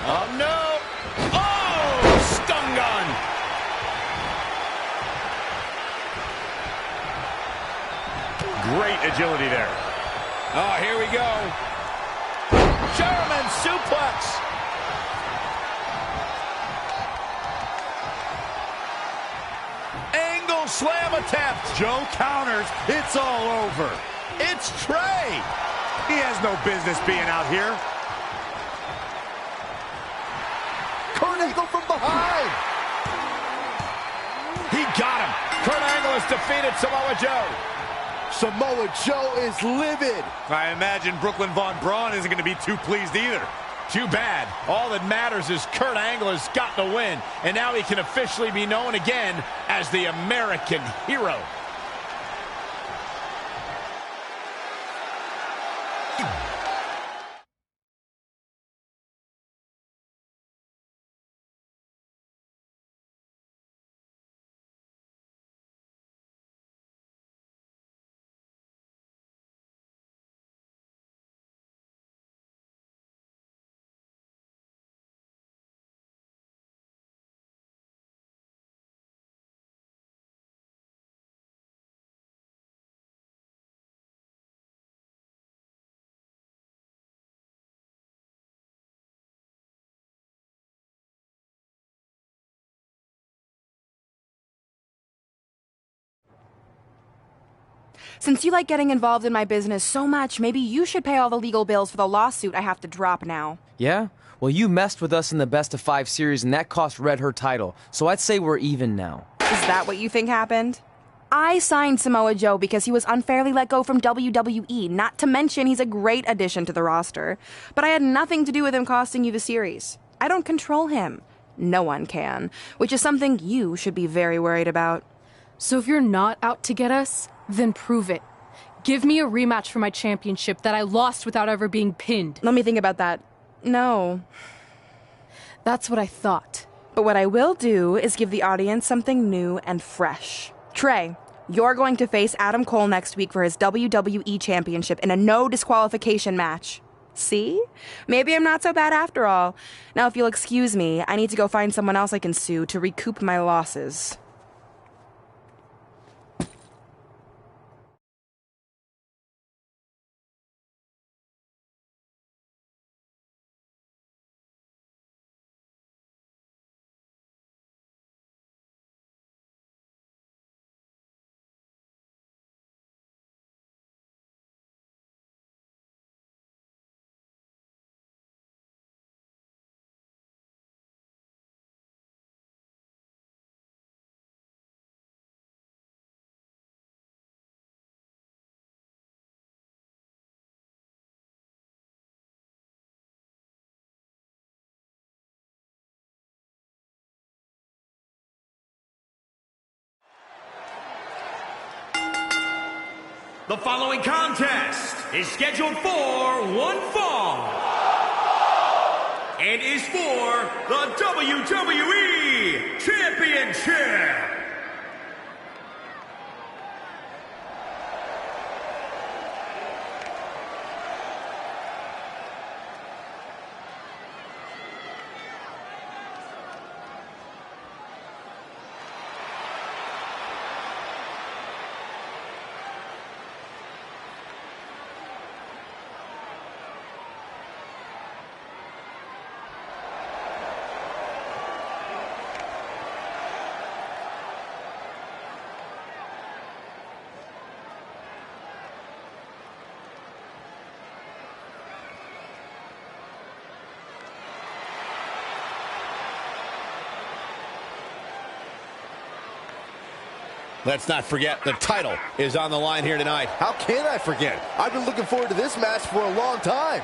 Oh, no! Oh! Stun gun! Great agility there. Oh, here we go. German suplex. Angle slam attempt. Joe counters. It's all over. It's Trey. He has no business being out here. Kurt Angle from behind. He got him. Kurt Angle has defeated Samoa Joe. Samoa Joe is livid. I imagine Brooklyn Van Braun isn't going to be too pleased either. Too bad. All that matters is Kurt Angle has got the win, and now he can officially be known again as the American Hero. Since you like getting involved in my business so much, maybe you should pay all the legal bills for the lawsuit I have to drop now. Yeah? Well, you messed with us in the Best of 5 series, and that cost Red her title, so I'd say we're even now. Is that what you think happened? I signed Samoa Joe because he was unfairly let go from WWE, not to mention he's a great addition to the roster. But I had nothing to do with him costing you the series. I don't control him. No one can, which is something you should be very worried about. So if you're not out to get us, then prove it. Give me a rematch for my championship that I lost without ever being pinned. Let me think about that. No. That's what I thought. But what I will do is give the audience something new and fresh. Trey, you're going to face Adam Cole next week for his WWE Championship in a no disqualification match. See? Maybe I'm not so bad after all. Now, if you'll excuse me, I need to go find someone else I can sue to recoup my losses. The following contest is scheduled for one fall and is for the WWE Championship. Let's not forget, the title is on the line here tonight. How can I forget? I've been looking forward to this match for a long time.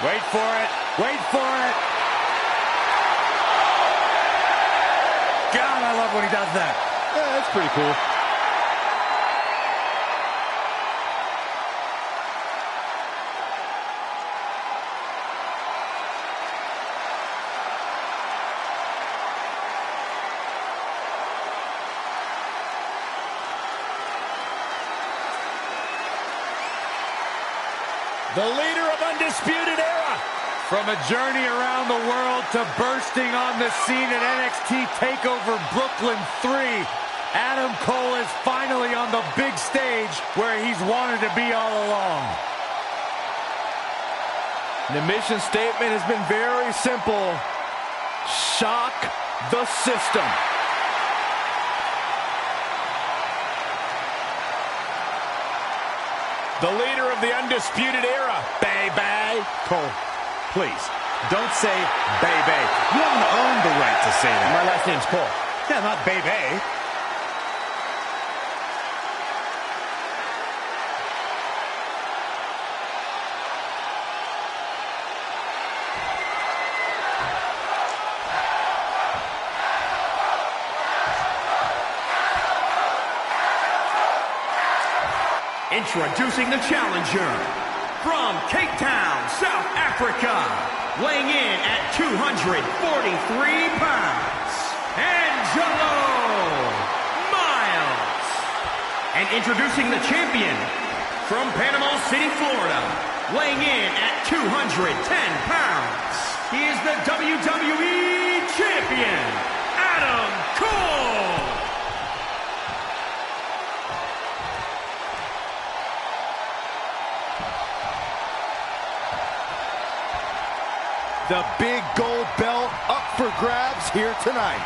Wait for it. Wait for it. God, I love when he does that. Yeah, that's pretty cool. The leader of Undisputed Era. From a journey around the world to bursting on the scene at NXT TakeOver Brooklyn 3, Adam Cole is finally on the big stage where he's wanted to be all along. The mission statement has been very simple. Shock the system. The leader of the Undisputed Era, baby. Cole, please, don't say baby. You haven't earned the right to say that. My last name's Cole. Yeah, not baby. Introducing the challenger from Cape Town, South Africa, weighing in at 243 pounds, Angelo Miles. And introducing the champion from Panama City, Florida, weighing in at 210 pounds, he is the WWE Champion, Adam Cole. The big gold belt up for grabs here tonight.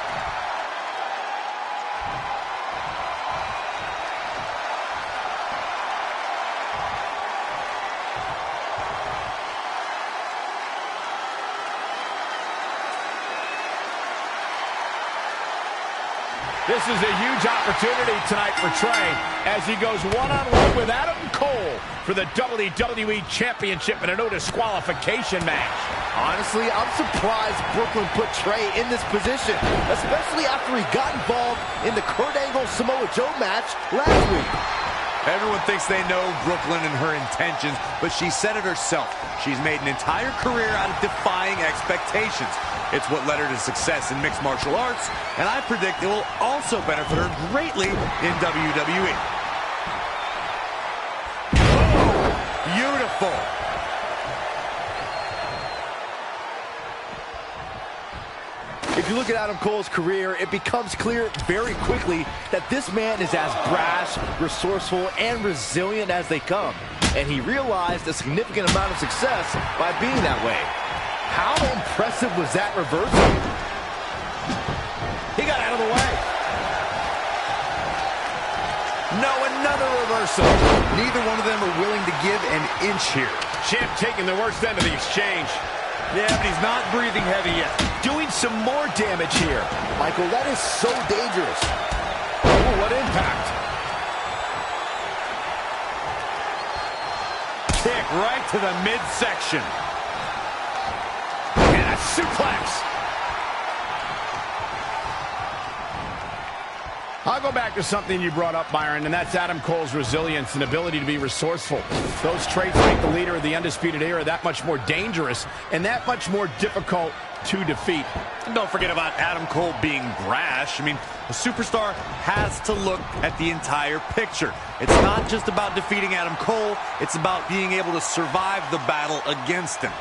This is a huge opportunity tonight for Trey as he goes one-on-one with Adam Cole for the WWE Championship in a no disqualification match. Honestly, I'm surprised Brooklyn put Trey in this position, especially after he got involved in the Kurt Angle Samoa Joe match last week. Everyone thinks they know Brooklyn and her intentions, but she said it herself. She's made an entire career out of defying expectations. It's what led her to success in mixed martial arts, and I predict it will also benefit her greatly in WWE. Oh, beautiful. If you look at Adam Cole's career, it becomes clear very quickly that this man is as brash, resourceful, and resilient as they come. And he realized a significant amount of success by being that way. How impressive was that reversal? He got out of the way. No, another reversal. Neither one of them are willing to give an inch here. Champ taking the worst end of the exchange. Yeah, but he's not breathing heavy yet. Doing some more damage here. Michael, that is so dangerous. Oh, what impact. Kick right to the midsection. And a suplex. I'll go back to something you brought up, Byron, and that's Adam Cole's resilience and ability to be resourceful. Those traits make the leader of the Undisputed Era that much more dangerous and that much more difficult to defeat. And don't forget about Adam Cole being brash. I mean, a superstar has to look at the entire picture. It's not just about defeating Adam Cole, it's about being able to survive the battle against him.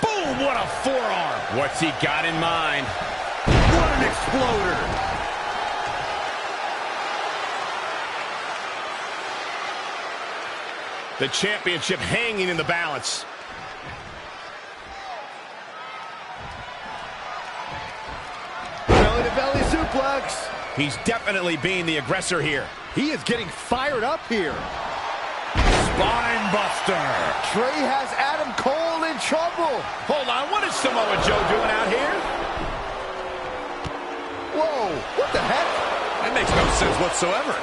Boom, what a forearm. What's he got in mind? What an exploder. The championship hanging in the balance. Belly-to-belly suplex. He's definitely being the aggressor here. He is getting fired up here. Spine buster. Trey has Adam Cole in trouble. Hold on, what is Samoa Joe doing out here? Whoa, what the heck? That makes no sense whatsoever.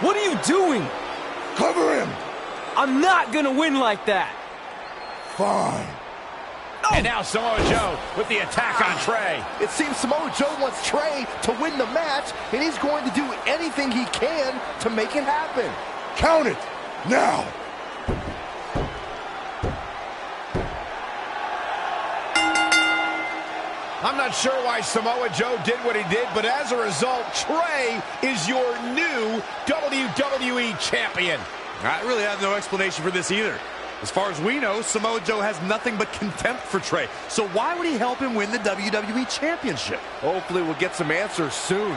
What are you doing? Cover him! I'm not gonna win like that. Fine. And now Samoa Joe with the attack on Trey. It seems Samoa Joe wants Trey to win the match, and he's going to do anything he can to make it happen. Count it! Now! I'm not sure why Samoa Joe did what he did, but as a result, Trey is your new WWE Champion. I really have no explanation for this either. As far as we know, Samoa Joe has nothing but contempt for Trey. So why would he help him win the WWE Championship? Hopefully we'll get some answers soon.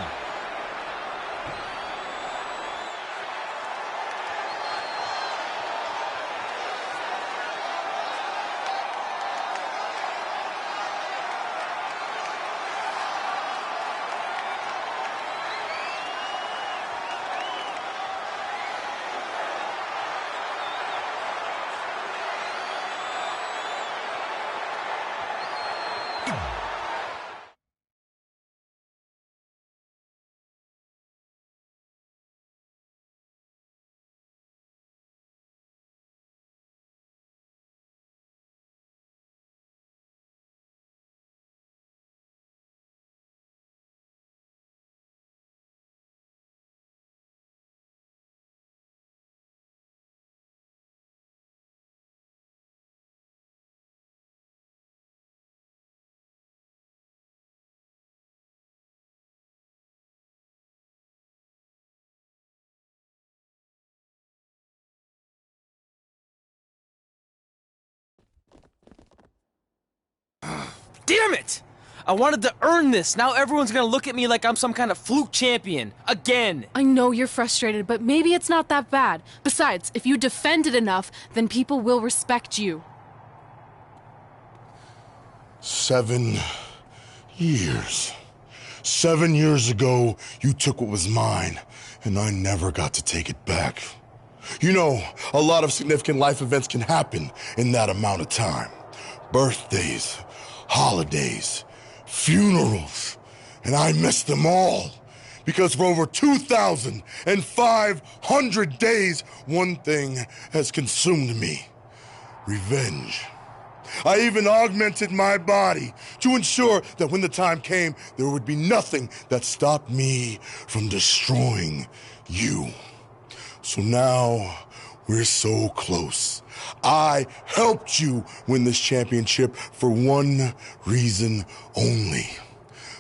Damn it! I wanted to earn this. Now everyone's gonna look at me like I'm some kind of fluke champion. Again. I know you're frustrated, but maybe it's not that bad. Besides, if you defend it enough, then people will respect you. 7 years. 7 years ago, you took what was mine, and I never got to take it back. You know, a lot of significant life events can happen in that amount of time. Birthdays, holidays, funerals, and I missed them all. Because for over 2,500 days, one thing has consumed me: revenge. I even augmented my body to ensure that when the time came, there would be nothing that stopped me from destroying you. So now, we're so close. I helped you win this championship for one reason only: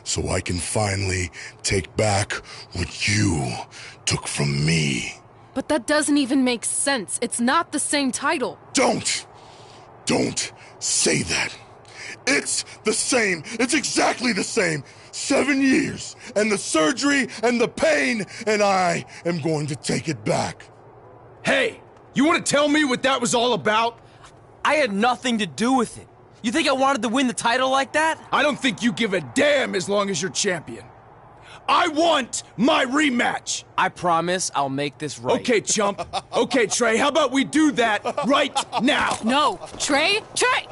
so I can finally take back what you took from me. But that doesn't even make sense. It's not the same title. Don't say that. It's the same. It's exactly the same. 7 years, and the surgery, and the pain, and I am going to take it back. Hey, you want to tell me what that was all about? I had nothing to do with it. You think I wanted to win the title like that? I don't think you give a damn as long as you're champion. I want my rematch! I promise I'll make this right. Okay, chump. Okay, Trey, how about we do that right now? No, Trey,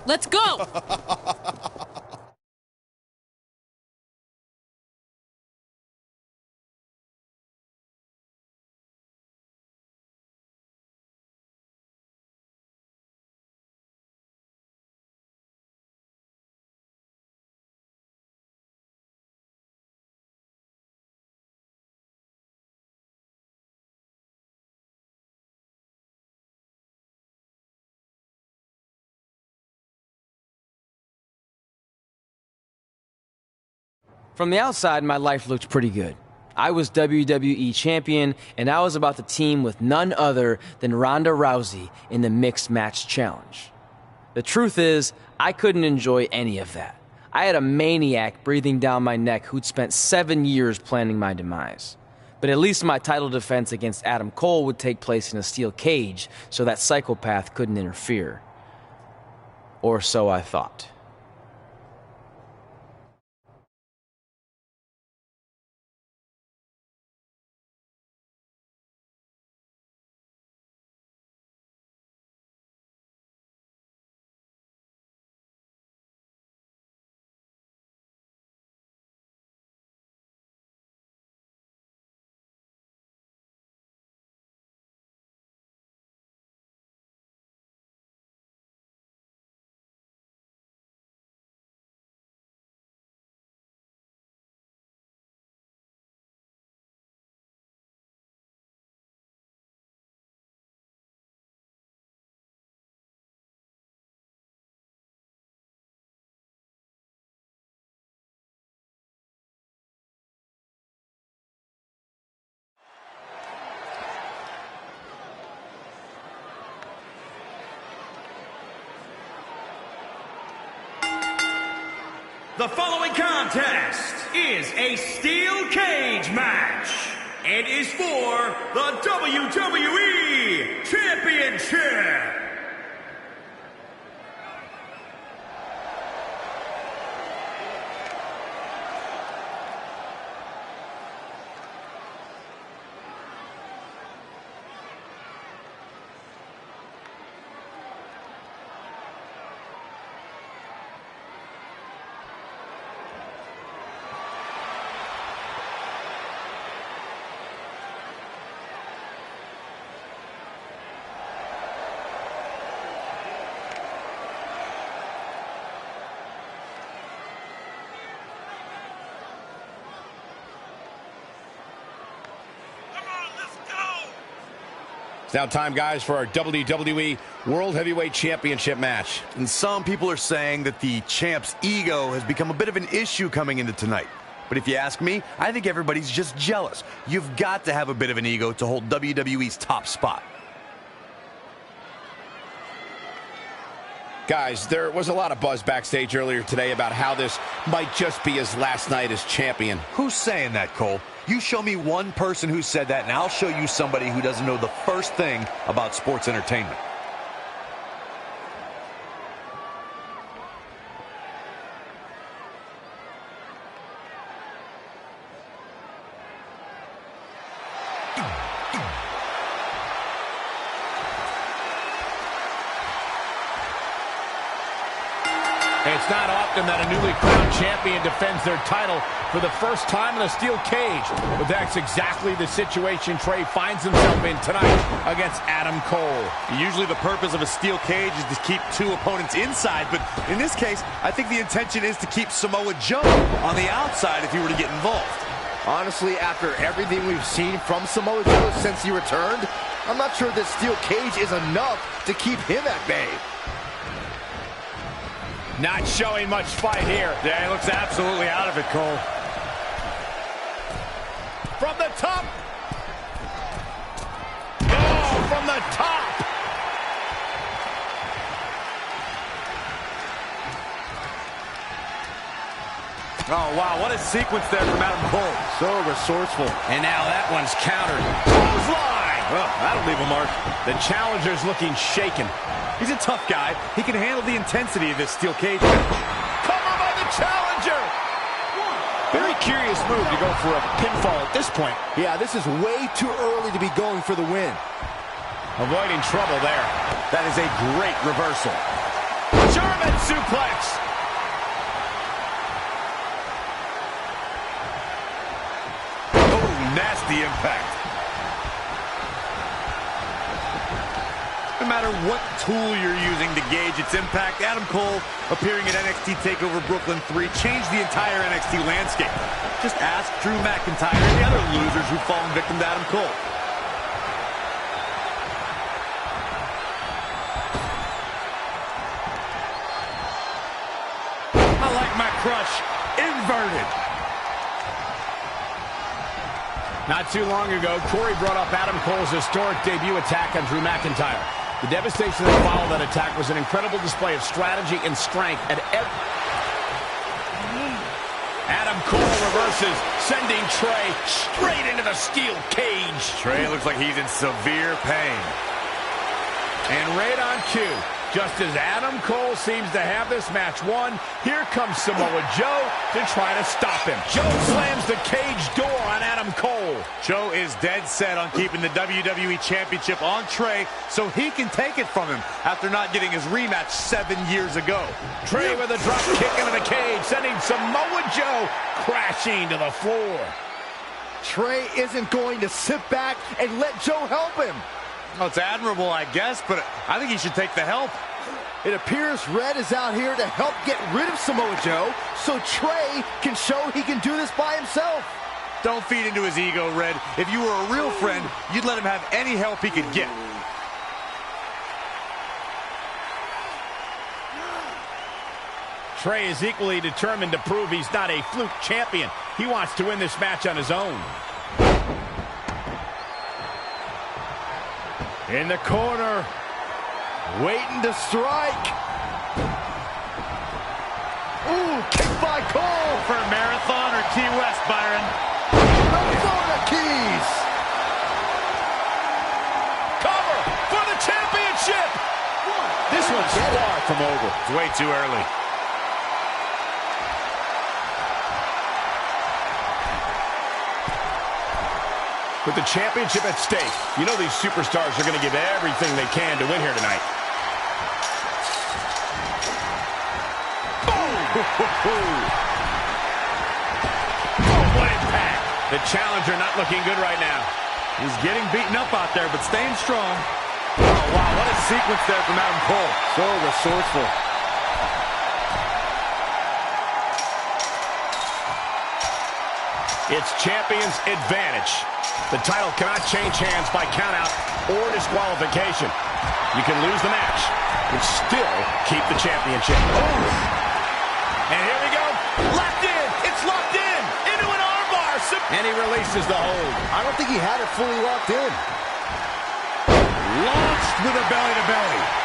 let's go! From the outside, my life looked pretty good. I was WWE Champion, and I was about to team with none other than Ronda Rousey in the Mixed Match Challenge. The truth is, I couldn't enjoy any of that. I had a maniac breathing down my neck who'd spent 7 years planning my demise. But at least my title defense against Adam Cole would take place in a steel cage, so that psychopath couldn't interfere. Or so I thought. The following contest is a steel cage match. It is for the WWE Championship. It's now time, guys, for our WWE World Heavyweight Championship match. And some people are saying that the champ's ego has become a bit of an issue coming into tonight. But if you ask me, I think everybody's just jealous. You've got to have a bit of an ego to hold WWE's top spot. Guys, there was a lot of buzz backstage earlier today about how this might just be his last night as champion. Who's saying that, Cole? You show me one person who said that, and I'll show you somebody who doesn't know the first thing about sports entertainment. It's not often that a newly crowned champion defends their title for the first time in a steel cage, but that's exactly the situation Trey finds himself in tonight against Adam Cole. Usually the purpose of a steel cage is to keep two opponents inside, but in this case, I think the intention is to keep Samoa Joe on the outside if he were to get involved. Honestly, after everything we've seen from Samoa Joe since he returned, I'm not sure this steel cage is enough to keep him at bay. Not showing much fight here. Yeah, he looks absolutely out of it, Cole. From the top. Oh, Oh, wow, what a sequence there from Adam Cole. So resourceful. And now that one's countered. Clothesline! Well, that'll leave a mark. The challenger's looking shaken. He's a tough guy. He can handle the intensity of this steel cage. Cover by the challenger! Very curious move to go for a pinfall at this point. Yeah, this is way too early to be going for the win. Avoiding trouble there. That is a great reversal. German suplex! Nasty impact. No matter what tool you're using to gauge its impact, Adam Cole appearing at NXT TakeOver Brooklyn 3 changed the entire NXT landscape. Just ask Drew McIntyre and the other losers who've fallen victim to Adam Cole. I like my crush inverted. Not too long ago, Corey brought up Adam Cole's historic debut attack on Drew McIntyre. The devastation that followed that attack was an incredible display of strategy and strength at every... Adam Cole reverses, sending Trey straight into the steel cage. Trey looks like he's in severe pain. And right on cue, just as Adam Cole seems to have this match won, here comes Samoa Joe to try to stop him. Joe slams the cage door on Adam Cole. Joe is dead set on keeping the WWE Championship on Trey so he can take it from him after not getting his rematch 7 years ago. Trey with a drop kick into the cage, sending Samoa Joe crashing to the floor. Trey isn't going to sit back and let Joe help him. Well, it's admirable, I guess, but I think he should take the help. It appears Red is out here to help get rid of Samoa Joe so Trey can show he can do this by himself. Don't feed into his ego, Red. If you were a real friend, you'd let him have any help he could get. Trey is equally determined to prove he's not a fluke champion. He wants to win this match on his own. In the corner, waiting to strike. Ooh, kick by Cole. For Marathon or Key West, Byron? Arizona Keys. Cover for the championship. This one's far from over. It's way too early. With the championship at stake, you know these superstars are going to give everything they can to win here tonight. Oh, what impact! The challenger not looking good right now. He's getting beaten up out there, but staying strong. Oh, wow, what a sequence there from Adam Cole. So resourceful. It's champion's advantage. The title cannot change hands by countout or disqualification. You can lose the match, but still keep the championship. Oh. And here we go. Locked in. It's locked in. Into an armbar. And he releases the hold. I don't think he had it fully locked in. Launched with a belly-to-belly.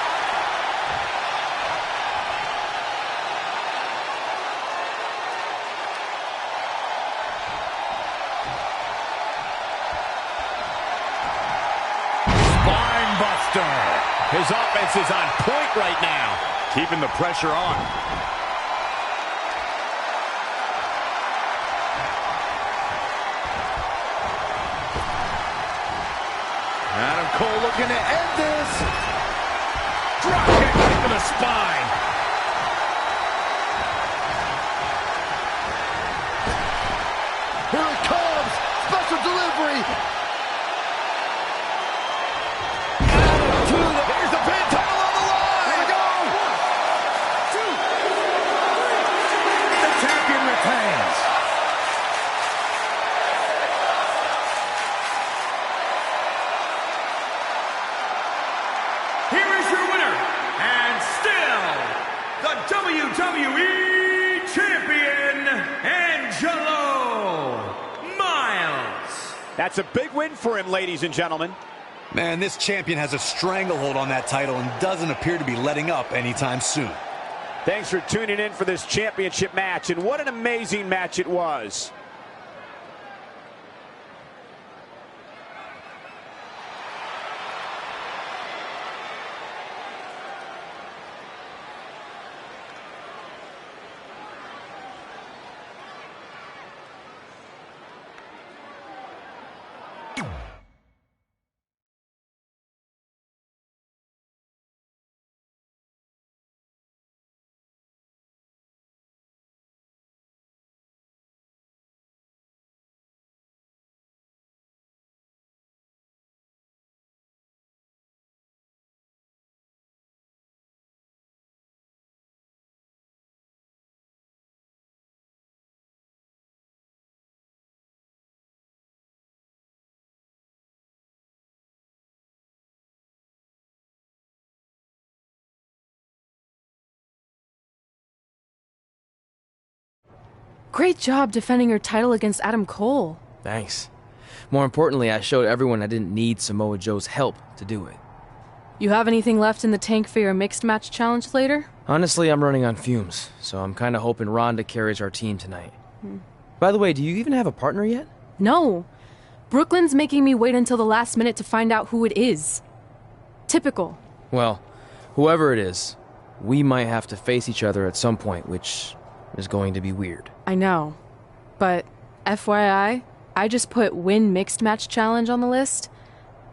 His offense is on point right now. Keeping the pressure on. Adam Cole looking to end this. Drop kick right to the spine. Here it comes. Special delivery. Here's the pin, title on the line. Here we go. 1, 2, 3. The champion retains. Here is your winner, and still the WWE Champion, Angelo Miles. That's a big win for him, ladies and gentlemen. Man, this champion has a stranglehold on that title and doesn't appear to be letting up anytime soon. Thanks for tuning in for this championship match, and what an amazing match it was. Great job defending your title against Adam Cole. Thanks. More importantly, I showed everyone I didn't need Samoa Joe's help to do it. You have anything left in the tank for your mixed match challenge later? Honestly, I'm running on fumes, so I'm kind of hoping Ronda carries our team tonight. By the way, do you even have a partner yet? No. Brooklyn's making me wait until the last minute to find out who it is. Typical. Well, whoever it is, we might have to face each other at some point, which is going to be weird. I know. But FYI, I just put win mixed match challenge on the list,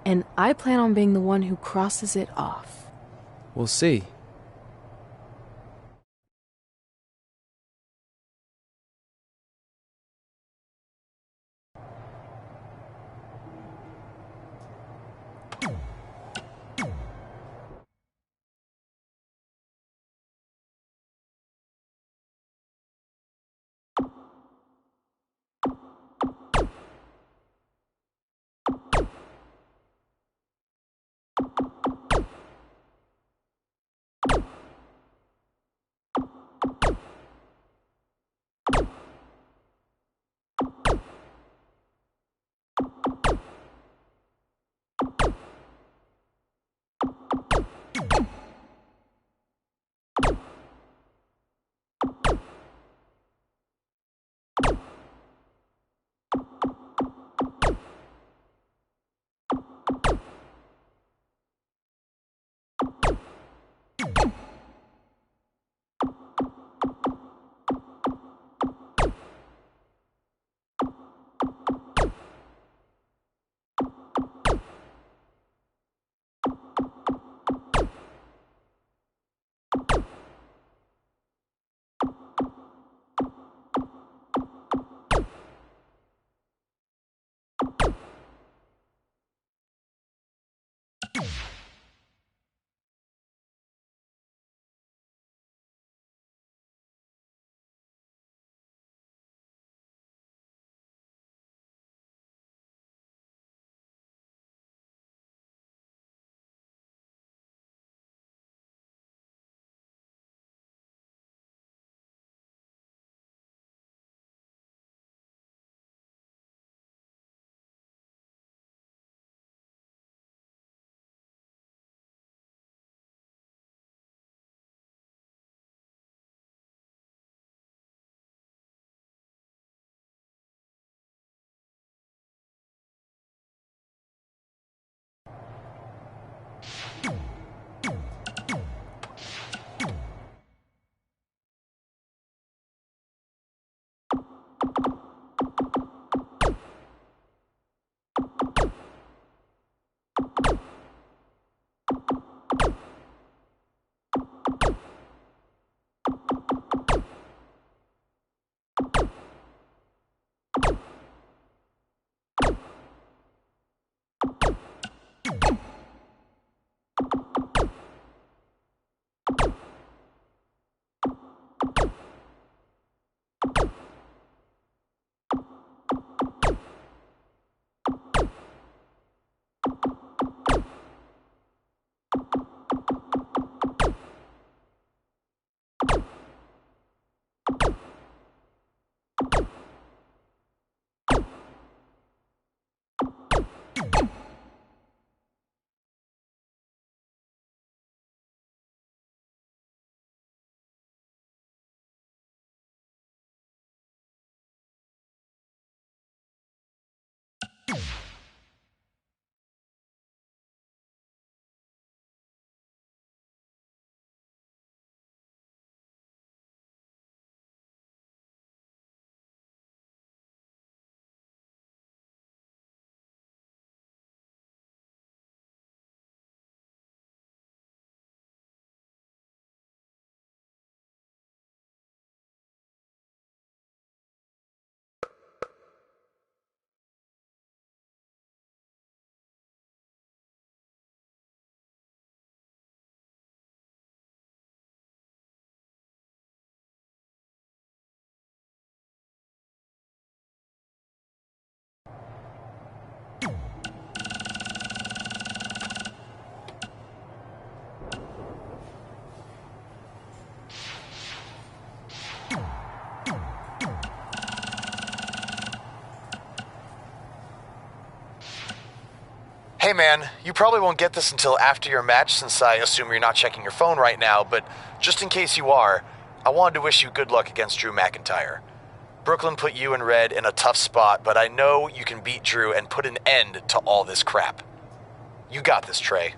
and I plan on being the one who crosses it off. We'll see. Hey man, you probably won't get this until after your match since I assume you're not checking your phone right now, but just in case you are, I wanted to wish you good luck against Drew McIntyre. Brooklyn put you and Red in a tough spot, but I know you can beat Drew and put an end to all this crap. You got this, Trey.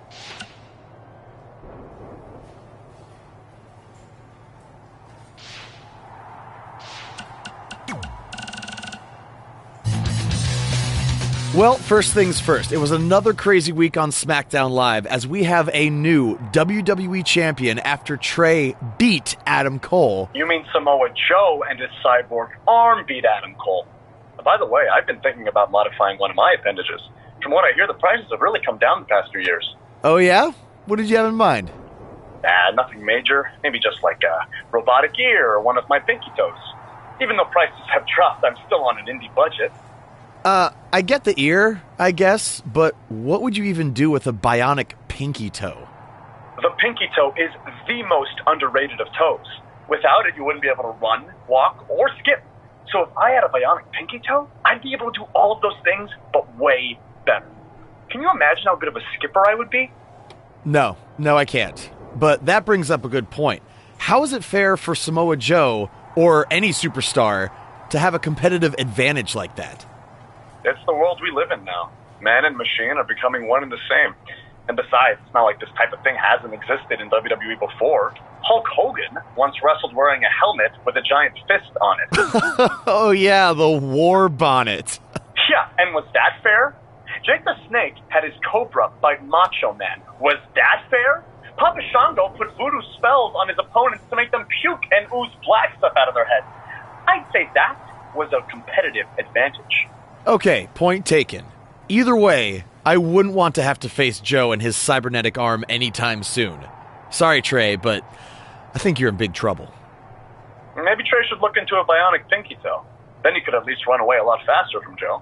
Well, first things first, it was another crazy week on SmackDown Live as we have a new WWE champion after Trey beat Adam Cole. You mean Samoa Joe and his cyborg arm beat Adam Cole? By the way, I've been thinking about modifying one of my appendages. From what I hear, the prices have really come down the past few years. Oh yeah? What did you have in mind? Nothing major. Maybe just like a robotic ear or one of my pinky toes. Even though prices have dropped, I'm still on an indie budget. I get the ear, I guess, but what would you even do with a bionic pinky toe? The pinky toe is the most underrated of toes. Without it, you wouldn't be able to run, walk, or skip. So if I had a bionic pinky toe, I'd be able to do all of those things, but way better. Can you imagine how good of a skipper I would be? No, I can't. But that brings up a good point. How is it fair for Samoa Joe, or any superstar, to have a competitive advantage like that? It's the world we live in now. Man and machine are becoming one and the same. And besides, it's not like this type of thing hasn't existed in WWE before. Hulk Hogan once wrestled wearing a helmet with a giant fist on it. Oh yeah, the war bonnet. Yeah, and was that fair? Jake the Snake had his Cobra fight Macho Man. Was that fair? Papa Shango put voodoo spells on his opponents to make them puke and ooze black stuff out of their heads. I'd say that was a competitive advantage. Okay, point taken. Either way, I wouldn't want to have to face Joe and his cybernetic arm anytime soon. Sorry, Trey, but I think you're in big trouble. Maybe Trey should look into a bionic pinky toe. Then he could at least run away a lot faster from Joe.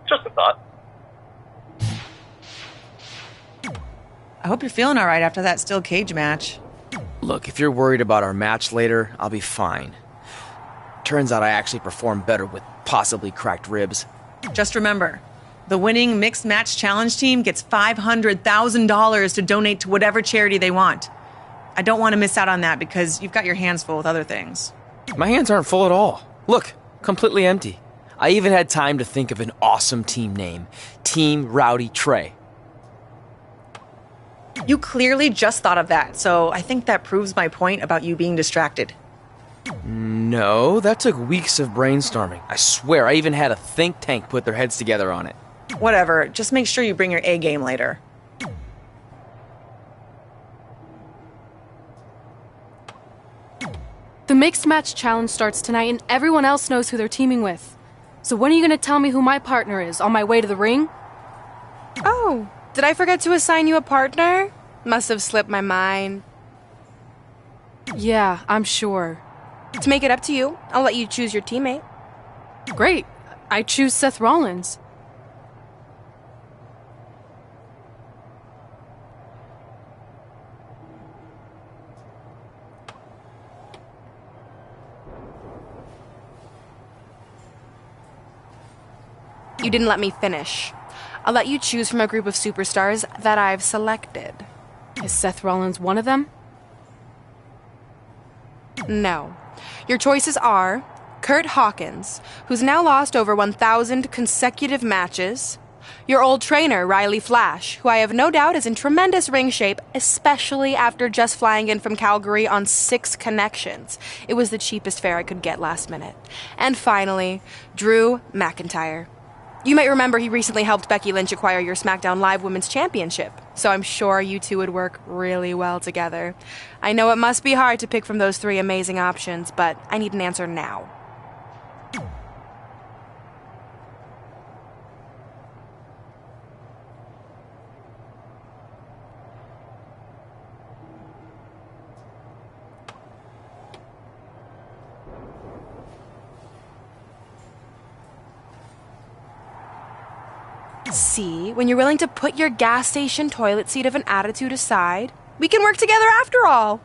Just a thought. I hope you're feeling all right after that steel cage match. Look, if you're worried about our match later, I'll be fine. Turns out I actually performed better with possibly cracked ribs. Just remember, the winning mixed match challenge team gets $500,000 to donate to whatever charity they want. I don't want to miss out on that because you've got your hands full with other things. My hands aren't full at all. Look, completely empty. I even had time to think of an awesome team name. Team Rowdy Trey. You clearly just thought of that, so I think that proves my point about you being distracted. No, that took weeks of brainstorming. I swear, I even had a think tank put their heads together on it. Whatever, just make sure you bring your A game later. The mixed match challenge starts tonight and everyone else knows who they're teaming with. So when are you going to tell me who my partner is on my way to the ring? Oh, did I forget to assign you a partner? Must have slipped my mind. Yeah, I'm sure. To make it up to you, I'll let you choose your teammate. Great. I choose Seth Rollins. You didn't let me finish. I'll let you choose from a group of superstars that I've selected. Is Seth Rollins one of them? No. Your choices are Kurt Hawkins, who's now lost over 1,000 consecutive matches, your old trainer, Riley Flash, who I have no doubt is in tremendous ring shape, especially after just flying in from Calgary on 6 connections. It was the cheapest fare I could get last minute. And finally, Drew McIntyre. You might remember he recently helped Becky Lynch acquire your SmackDown Live Women's Championship, so I'm sure you two would work really well together. I know it must be hard to pick from those 3 amazing options, but I need an answer now. See, when you're willing to put your gas station toilet seat of an attitude aside, we can work together after all.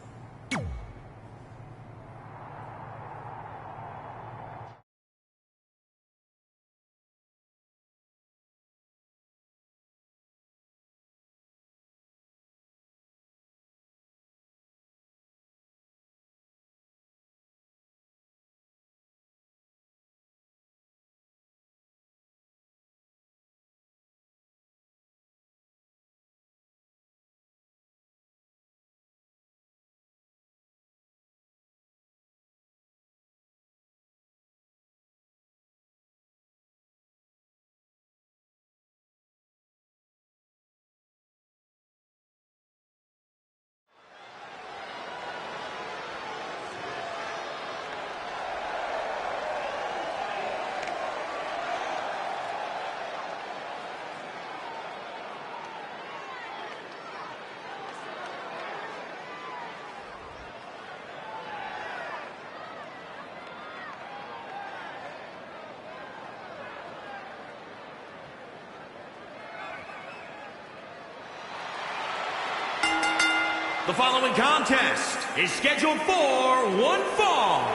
The following contest is scheduled for one fall.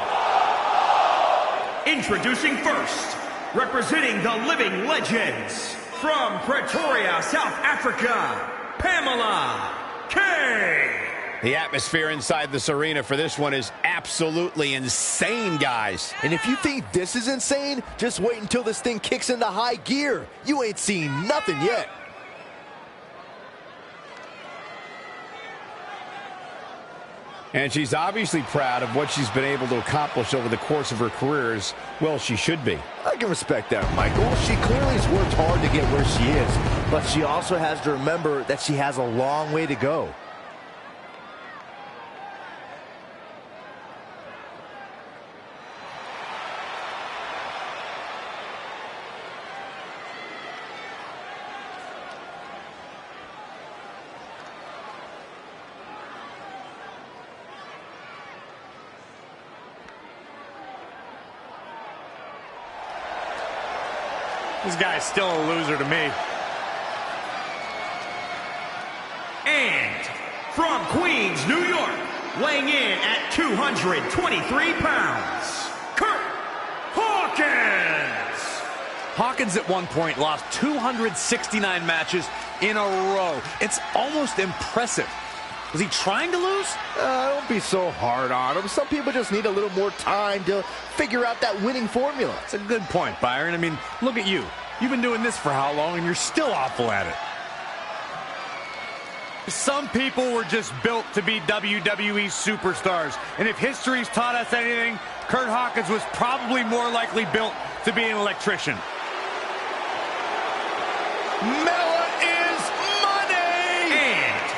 Introducing first, representing the Living Legends, from Pretoria, South Africa, Pamela K. The atmosphere inside this arena for this one is absolutely insane, guys. And if you think this is insane, just wait until this thing kicks into high gear. You ain't seen nothing yet. And she's obviously proud of what she's been able to accomplish over the course of her career, as well she should be. I can respect that, Michael. She clearly has worked hard to get where she is, but she also has to remember that she has a long way to go. This guy's still a loser to me. And from Queens, New York, weighing in at 223 pounds, Kurt Hawkins. Hawkins at one point lost 269 matches in a row. It's almost impressive. Was he trying to lose? Don't be so hard on him. Some people just need a little more time to figure out that winning formula. It's a good point, Byron. I mean, look at you. You've been doing this for how long, and you're still awful at it. Some people were just built to be WWE superstars. And if history's taught us anything, Kurt Hawkins was probably more likely built to be an electrician. Mela is money! And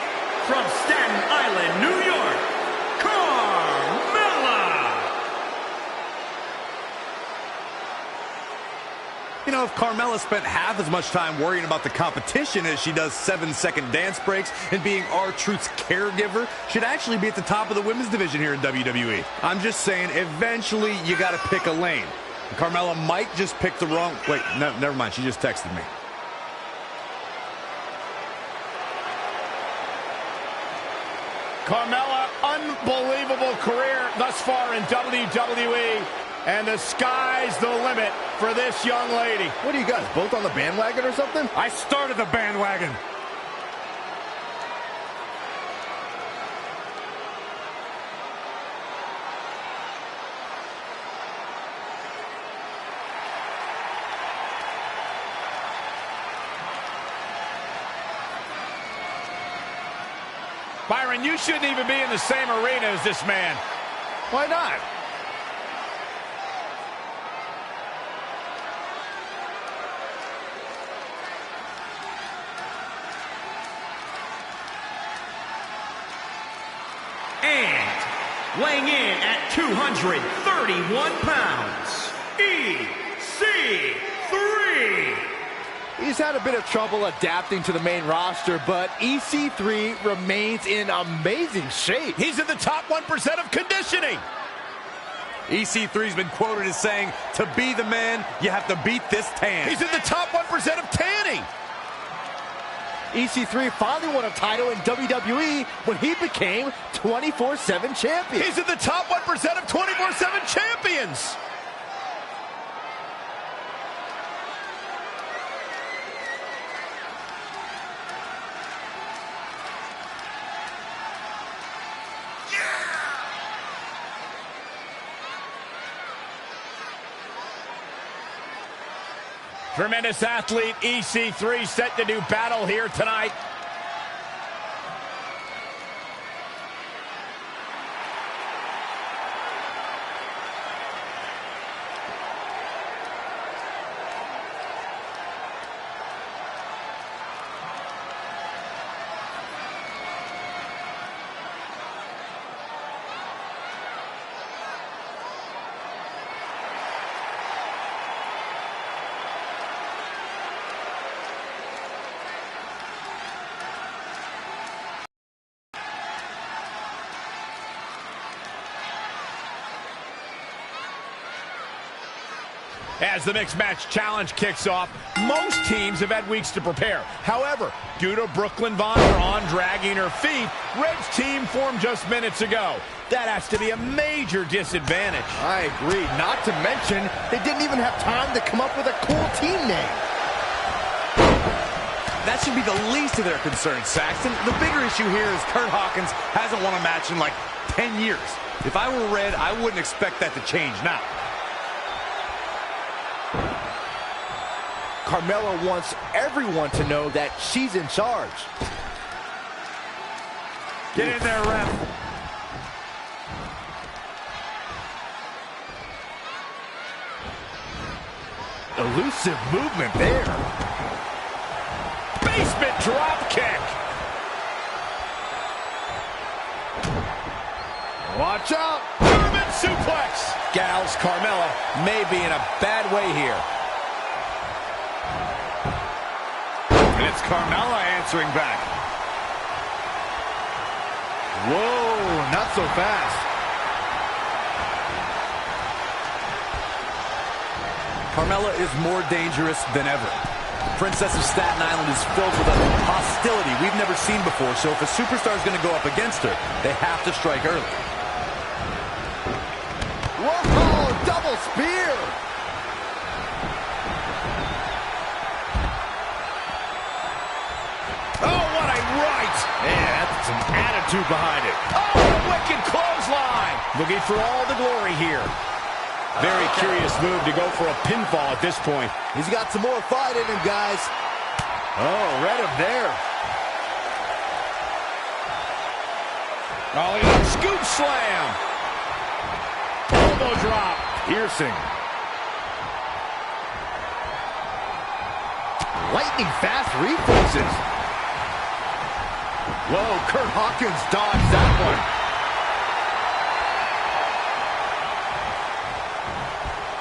from Staten Island, New York, Carmella! You know, if Carmella spent half as much time worrying about the competition as she does 7-second dance breaks and being R-Truth's caregiver, she'd actually be at the top of the women's division here in WWE. I'm just saying, eventually you got to pick a lane. Carmella might just pick the wrong... Wait, no, never mind. She just texted me. Carmella, unbelievable career thus far in WWE, and the sky's the limit for this young lady. What are you guys, both on the bandwagon or something? I started the bandwagon. Byron, you shouldn't even be in the same arena as this man. Why not? And weighing in at 231 pounds, EC3. He's had a bit of trouble adapting to the main roster, but EC3 remains in amazing shape. He's in the top 1% of conditioning. EC3's been quoted as saying, to be the man, you have to beat this tan. He's in the top 1% of tanning. EC3 finally won a title in WWE when he became 24/7 champion. He's in the top 1% of 24/7 champions. Tremendous athlete, EC3, set to do battle here tonight. As the Mixed Match Challenge kicks off, most teams have had weeks to prepare. However, due to Brooklyn Van Braun dragging her feet, Red's team formed just minutes ago. That has to be a major disadvantage. I agree. Not to mention, they didn't even have time to come up with a cool team name. That should be the least of their concerns, Saxton. The bigger issue here is Kurt Hawkins hasn't won a match in like 10 years. If I were Red, I wouldn't expect that to change now. Carmella wants everyone to know that she's in charge. Get in there, ref. Elusive movement there. Basement drop kick. Watch out. German suplex. Gals, Carmella may be in a bad way here. And it's Carmella answering back. Whoa, not so fast. Carmella is more dangerous than ever. Princess of Staten Island is filled with a hostility we've never seen before, so if a superstar is going to go up against her, they have to strike early. Whoa, double spear! Oh, what a right! Man, that's some attitude behind it. Oh, a wicked clothesline! Looking for all the glory here. Very curious move to go for a pinfall at this point. He's got some more fight in him, guys. Oh, read him there. Oh, he got a scoop slam. Elbow drop. Piercing. Lightning fast reflexes. Whoa, Kurt Hawkins dodged that one.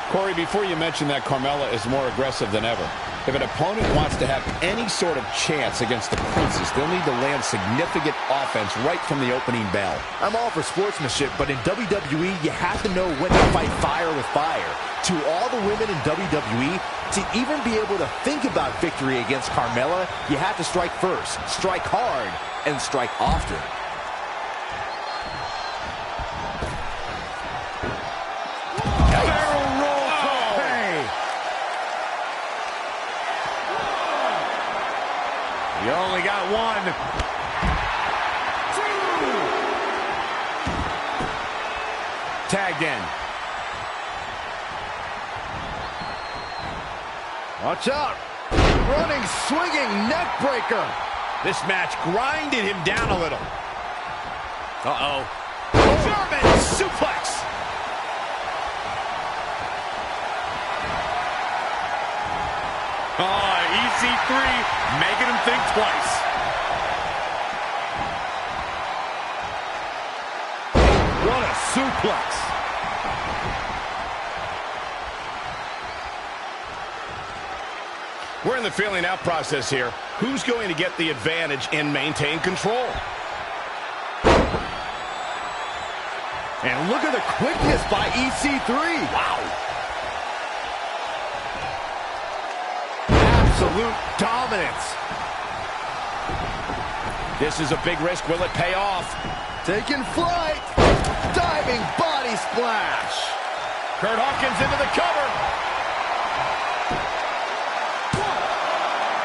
Corey, before you mention that Carmella is more aggressive than ever, if an opponent wants to have any sort of chance against the Princess, they'll need to land significant offense right from the opening bell. I'm all for sportsmanship, but in WWE, you have to know when to fight fire with fire. To all the women in WWE, to even be able to think about victory against Carmella, you have to strike first, strike hard, and strike often. You only got one. Tagged in. Watch out. Running, swinging, neck breaker. This match grinded him down a little. Uh-oh. German suplex. Oh, EC3 making him think twice. What a suplex. We're in the feeling out process here. Who's going to get the advantage and maintain control? And look at the quickness by EC3. Wow. Absolute dominance. This is a big risk. Will it pay off? Taking flight. Diving body splash. Kurt Hawkins into the cover.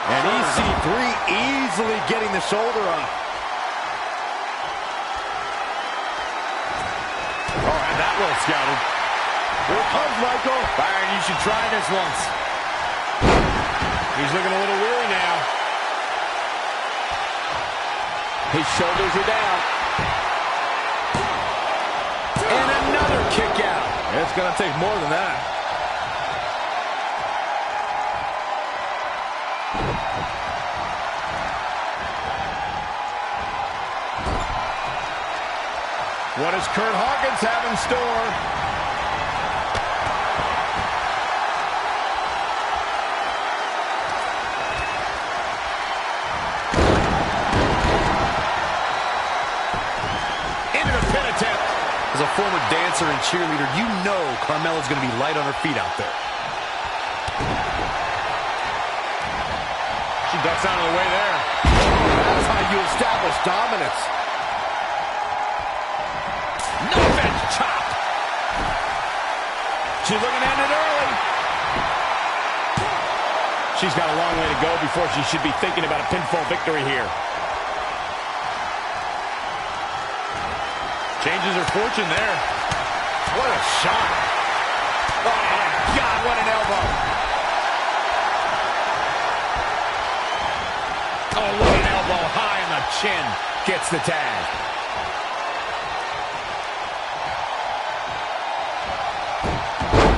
And EC3 easily getting the shoulder up. Oh, and that well scouted. Here it comes, Michael. Byron, you should try this once. He's looking a little weary now. His shoulders are down. And another kick out. It's going to take more than that. What does Kurt Hawkins have in store? As a former dancer and cheerleader, you know Carmella's going to be light on her feet out there. She ducks out of the way there. That's how you establish dominance. She's looking to end it early. She's got a long way to go before she should be thinking about a pinfall victory here. Changes her fortune there. What a shot. Oh, my God, what an elbow. Oh, what an elbow high on the chin. Gets the tag.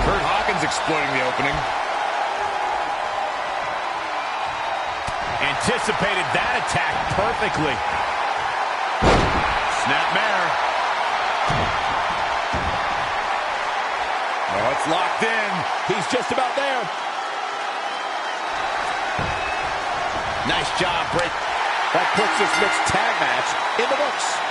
Kurt Hawkins exploiting the opening. Anticipated that attack perfectly. Snapmare. Oh, it's locked in. He's just about there. Nice job, Britt. That puts this mixed tag match in the books.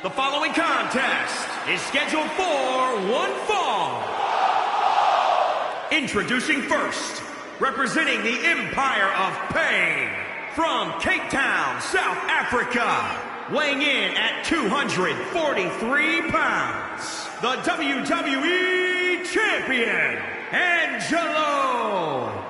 The following contest is scheduled for one fall. Introducing first, representing the Empire of Pain, from Cape Town, South Africa, weighing in at 243 pounds, the WWE Champion, ANGELO.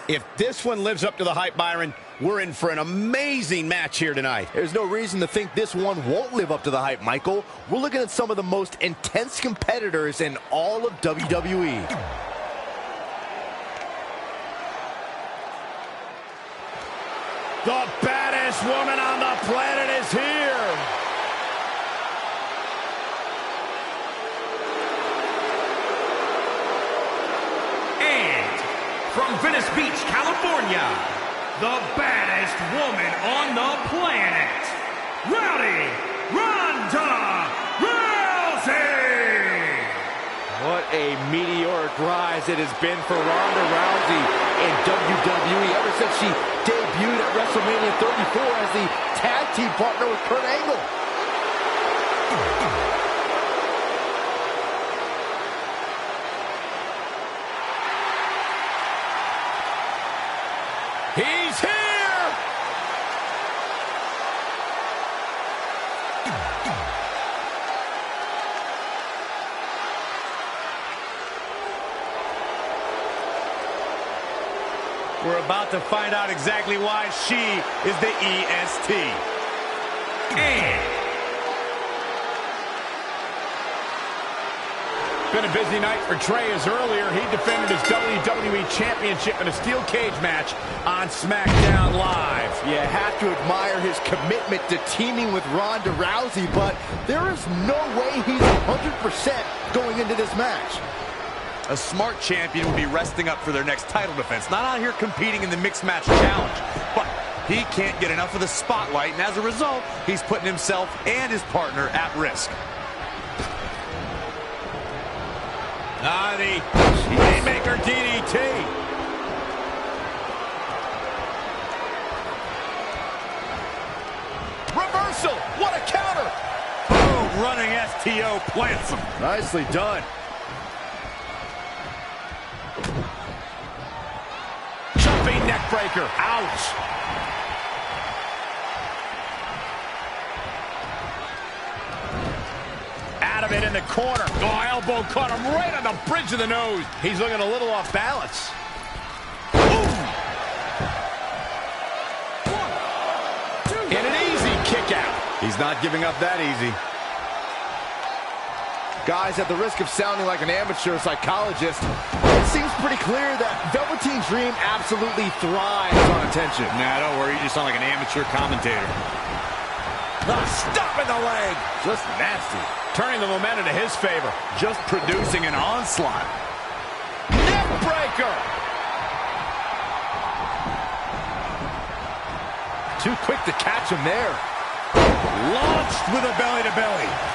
If this one lives up to the hype, Byron, we're in for an amazing match here tonight. There's no reason to think this one won't live up to the hype, Michael. We're looking at some of the most intense competitors in all of WWE. The baddest woman on the planet is here. From Venice Beach, California, the baddest woman on the planet, Rowdy Ronda Rousey! What a meteoric rise it has been for Ronda Rousey in WWE ever since she debuted at WrestleMania 34 as the tag team partner with Kurt Angle. He's here! We're about to find out exactly why she is the EST. Been a busy night for Trey, as earlier he defended his WWE Championship in a steel cage match on SmackDown Live. You have to admire his commitment to teaming with Ronda Rousey, but there is no way he's 100% going into this match. A smart champion would be resting up for their next title defense, not out here competing in the mixed match challenge. But he can't get enough of the spotlight, and as a result, he's putting himself and his partner at risk. Ah, the Haymaker DDT. Reversal, what a counter. Boom, running STO plants him. Nicely done. Jumping neckbreaker, ouch. in the corner. Oh, elbow caught him right on the bridge of the nose. He's looking a little off balance. And an easy kick out. He's not giving up that easy. Guys, at the risk of sounding like an amateur psychologist, it seems pretty clear that Velveteen Dream absolutely thrives on attention. Nah, don't worry, you just sound like an amateur commentator. Stop in the leg! Just nasty. Turning the momentum to his favor. Just producing an onslaught. Neck breaker! Too quick to catch him there. Launched with a belly-to-belly.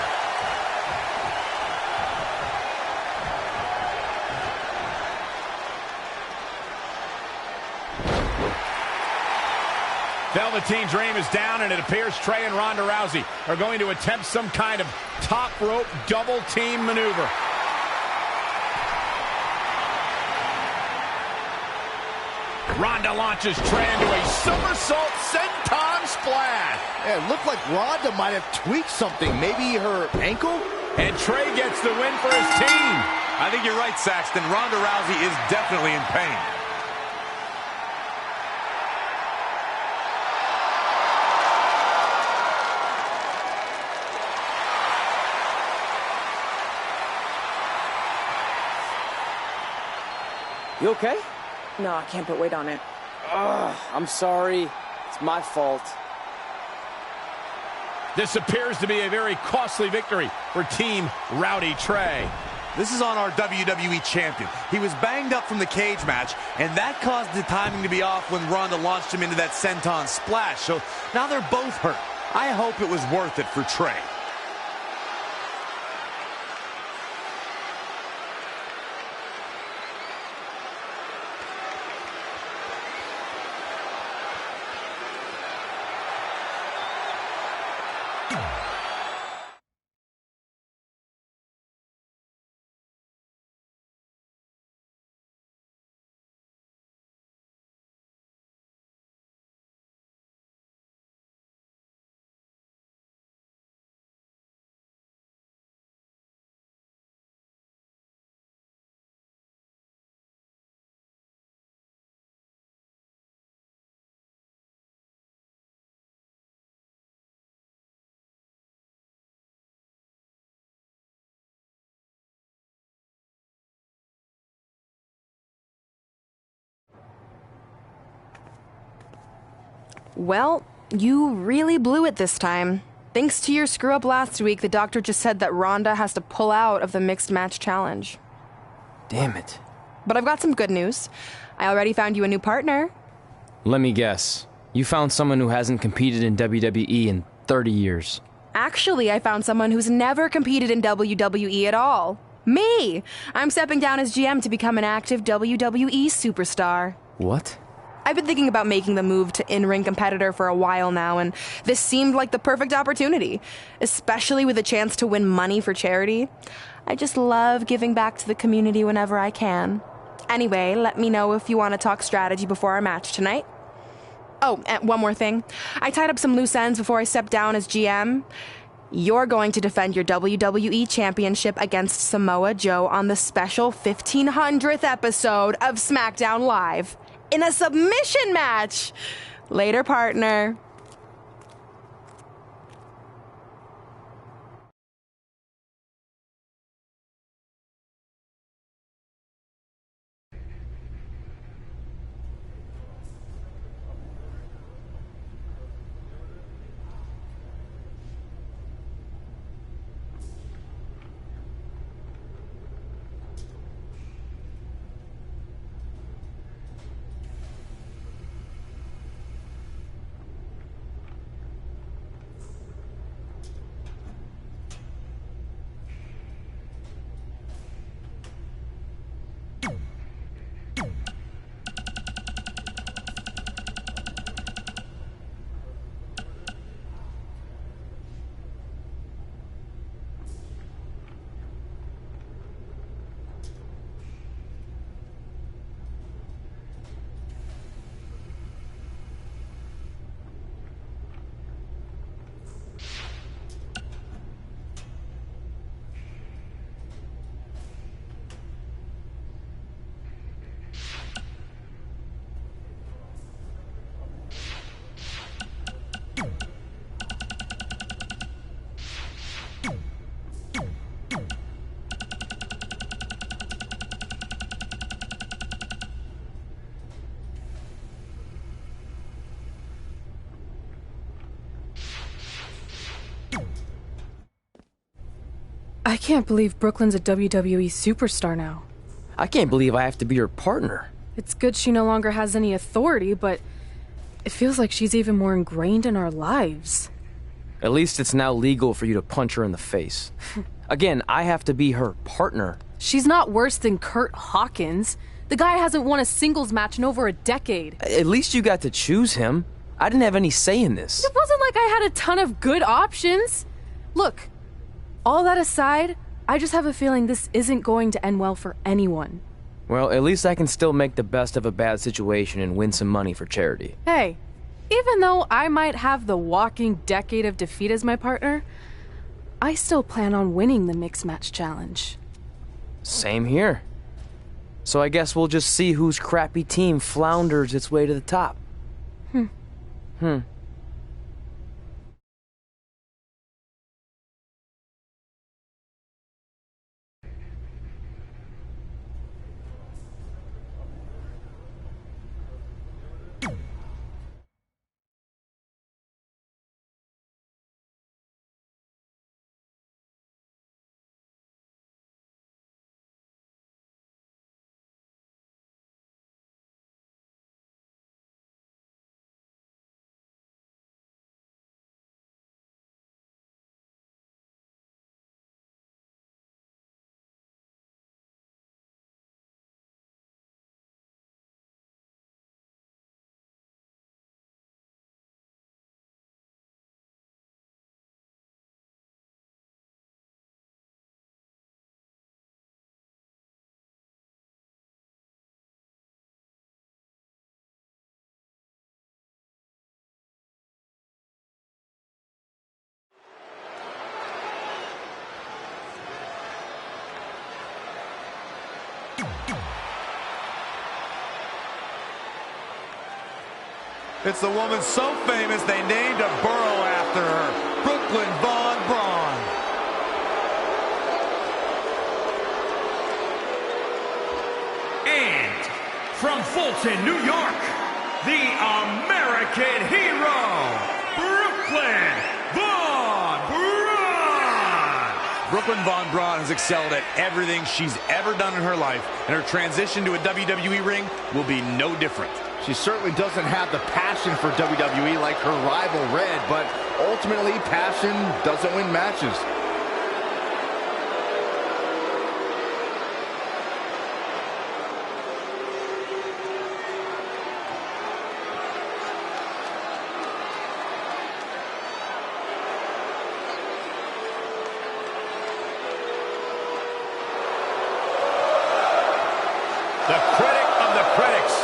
Velveteen Dream is down, and it appears Trey and Ronda Rousey are going to attempt some kind of top rope double team maneuver. Ronda launches Trey into a somersault senton splash. Yeah, it looked like Ronda might have tweaked something, maybe her ankle? And Trey gets the win for his team. I think you're right, Saxton. Ronda Rousey is definitely in pain. You okay? No, I can't put weight on it. Ugh, I'm sorry. It's my fault. This appears to be a very costly victory for Team Rowdy Trey. This is on our WWE champion. He was banged up from the cage match, and that caused the timing to be off when Ronda launched him into that senton splash. So now they're both hurt. I hope it was worth it for Trey. Well, you really blew it this time. Thanks to your screw-up last week, the doctor just said that Ronda has to pull out of the mixed match challenge. Damn it. But I've got some good news. I already found you a new partner. Let me guess. You found someone who hasn't competed in WWE in 30 years. Actually, I found someone who's never competed in WWE at all. Me! I'm stepping down as GM to become an active WWE superstar. What? I've been thinking about making the move to in-ring competitor for a while now, and this seemed like the perfect opportunity, especially with a chance to win money for charity. I just love giving back to the community whenever I can. Anyway, let me know if you want to talk strategy before our match tonight. Oh, and one more thing. I tied up some loose ends before I stepped down as GM. You're going to defend your WWE Championship against Samoa Joe on the special 1500th episode of SmackDown Live. In a submission match. Later, partner. I can't believe Brooklyn's a WWE superstar now. I can't believe I have to be her partner. It's good she no longer has any authority, but it feels like she's even more ingrained in our lives. At least it's now legal for you to punch her in the face. Again, I have to be her partner. She's not worse than Kurt Hawkins. The guy hasn't won a singles match in over a decade. At least you got to choose him. I didn't have any say in this. It wasn't like I had a ton of good options. Look, all that aside, I just have a feeling this isn't going to end well for anyone. Well, at least I can still make the best of a bad situation and win some money for charity. Hey, even though I might have the walking decade of defeat as my partner, I still plan on winning the Mixed Match Challenge. Same here. So I guess we'll just see whose crappy team flounders its way to the top. It's the woman so famous they named a borough after her, Brooklyn Van Braun. And from Fulton, New York, the American hero, Brooklyn Van Braun. Brooklyn Van Braun has excelled at everything she's ever done in her life, and her transition to a WWE ring will be no different. She certainly doesn't have the passion for WWE like her rival Red, but ultimately passion doesn't win matches. The critic of the critics.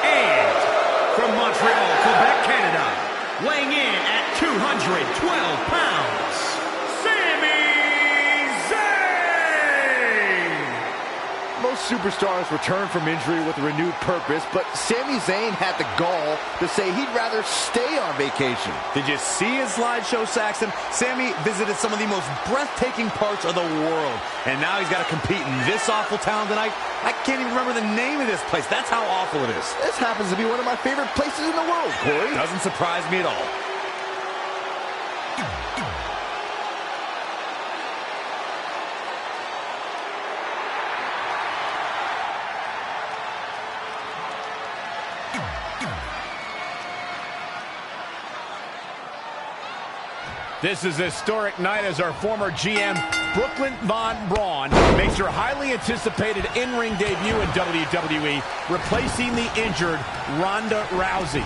And from Montreal, Quebec, Canada, weighing in at 212 pounds, Sami Zayn! Most superstars return from injury with a renewed purpose, but Sami Zayn had the gall to say he'd rather stay on vacation. Did you see his slideshow, Saxton? Sami visited some of the most breathtaking parts of the world, and now he's got to compete in this awful town tonight. I can't even remember the name of this place. That's how awful it is. This happens to be one of my favorite places in the world, Corey. Doesn't surprise me at all. This is a historic night as our former GM, Brooklyn Van Braun, makes her highly anticipated in-ring debut in WWE, replacing the injured Ronda Rousey.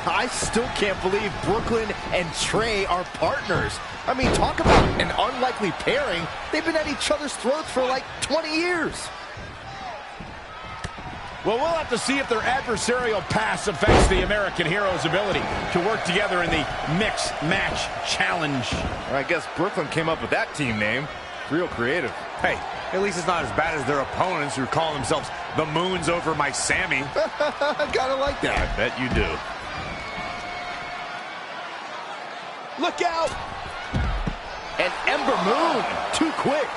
I still can't believe Brooklyn and Trey are partners. I mean, talk about an unlikely pairing. They've been at each other's throats for like 20 years. Well, we'll have to see if their adversarial past affects the American hero's ability to work together in the Mixed Match Challenge. Well, I guess Brooklyn came up with that team name. Real creative. Hey, at least it's not as bad as their opponents who call themselves the Moons over my Sammy. I gotta like that. I bet you do. Look out! An Ember Moon. Too quick.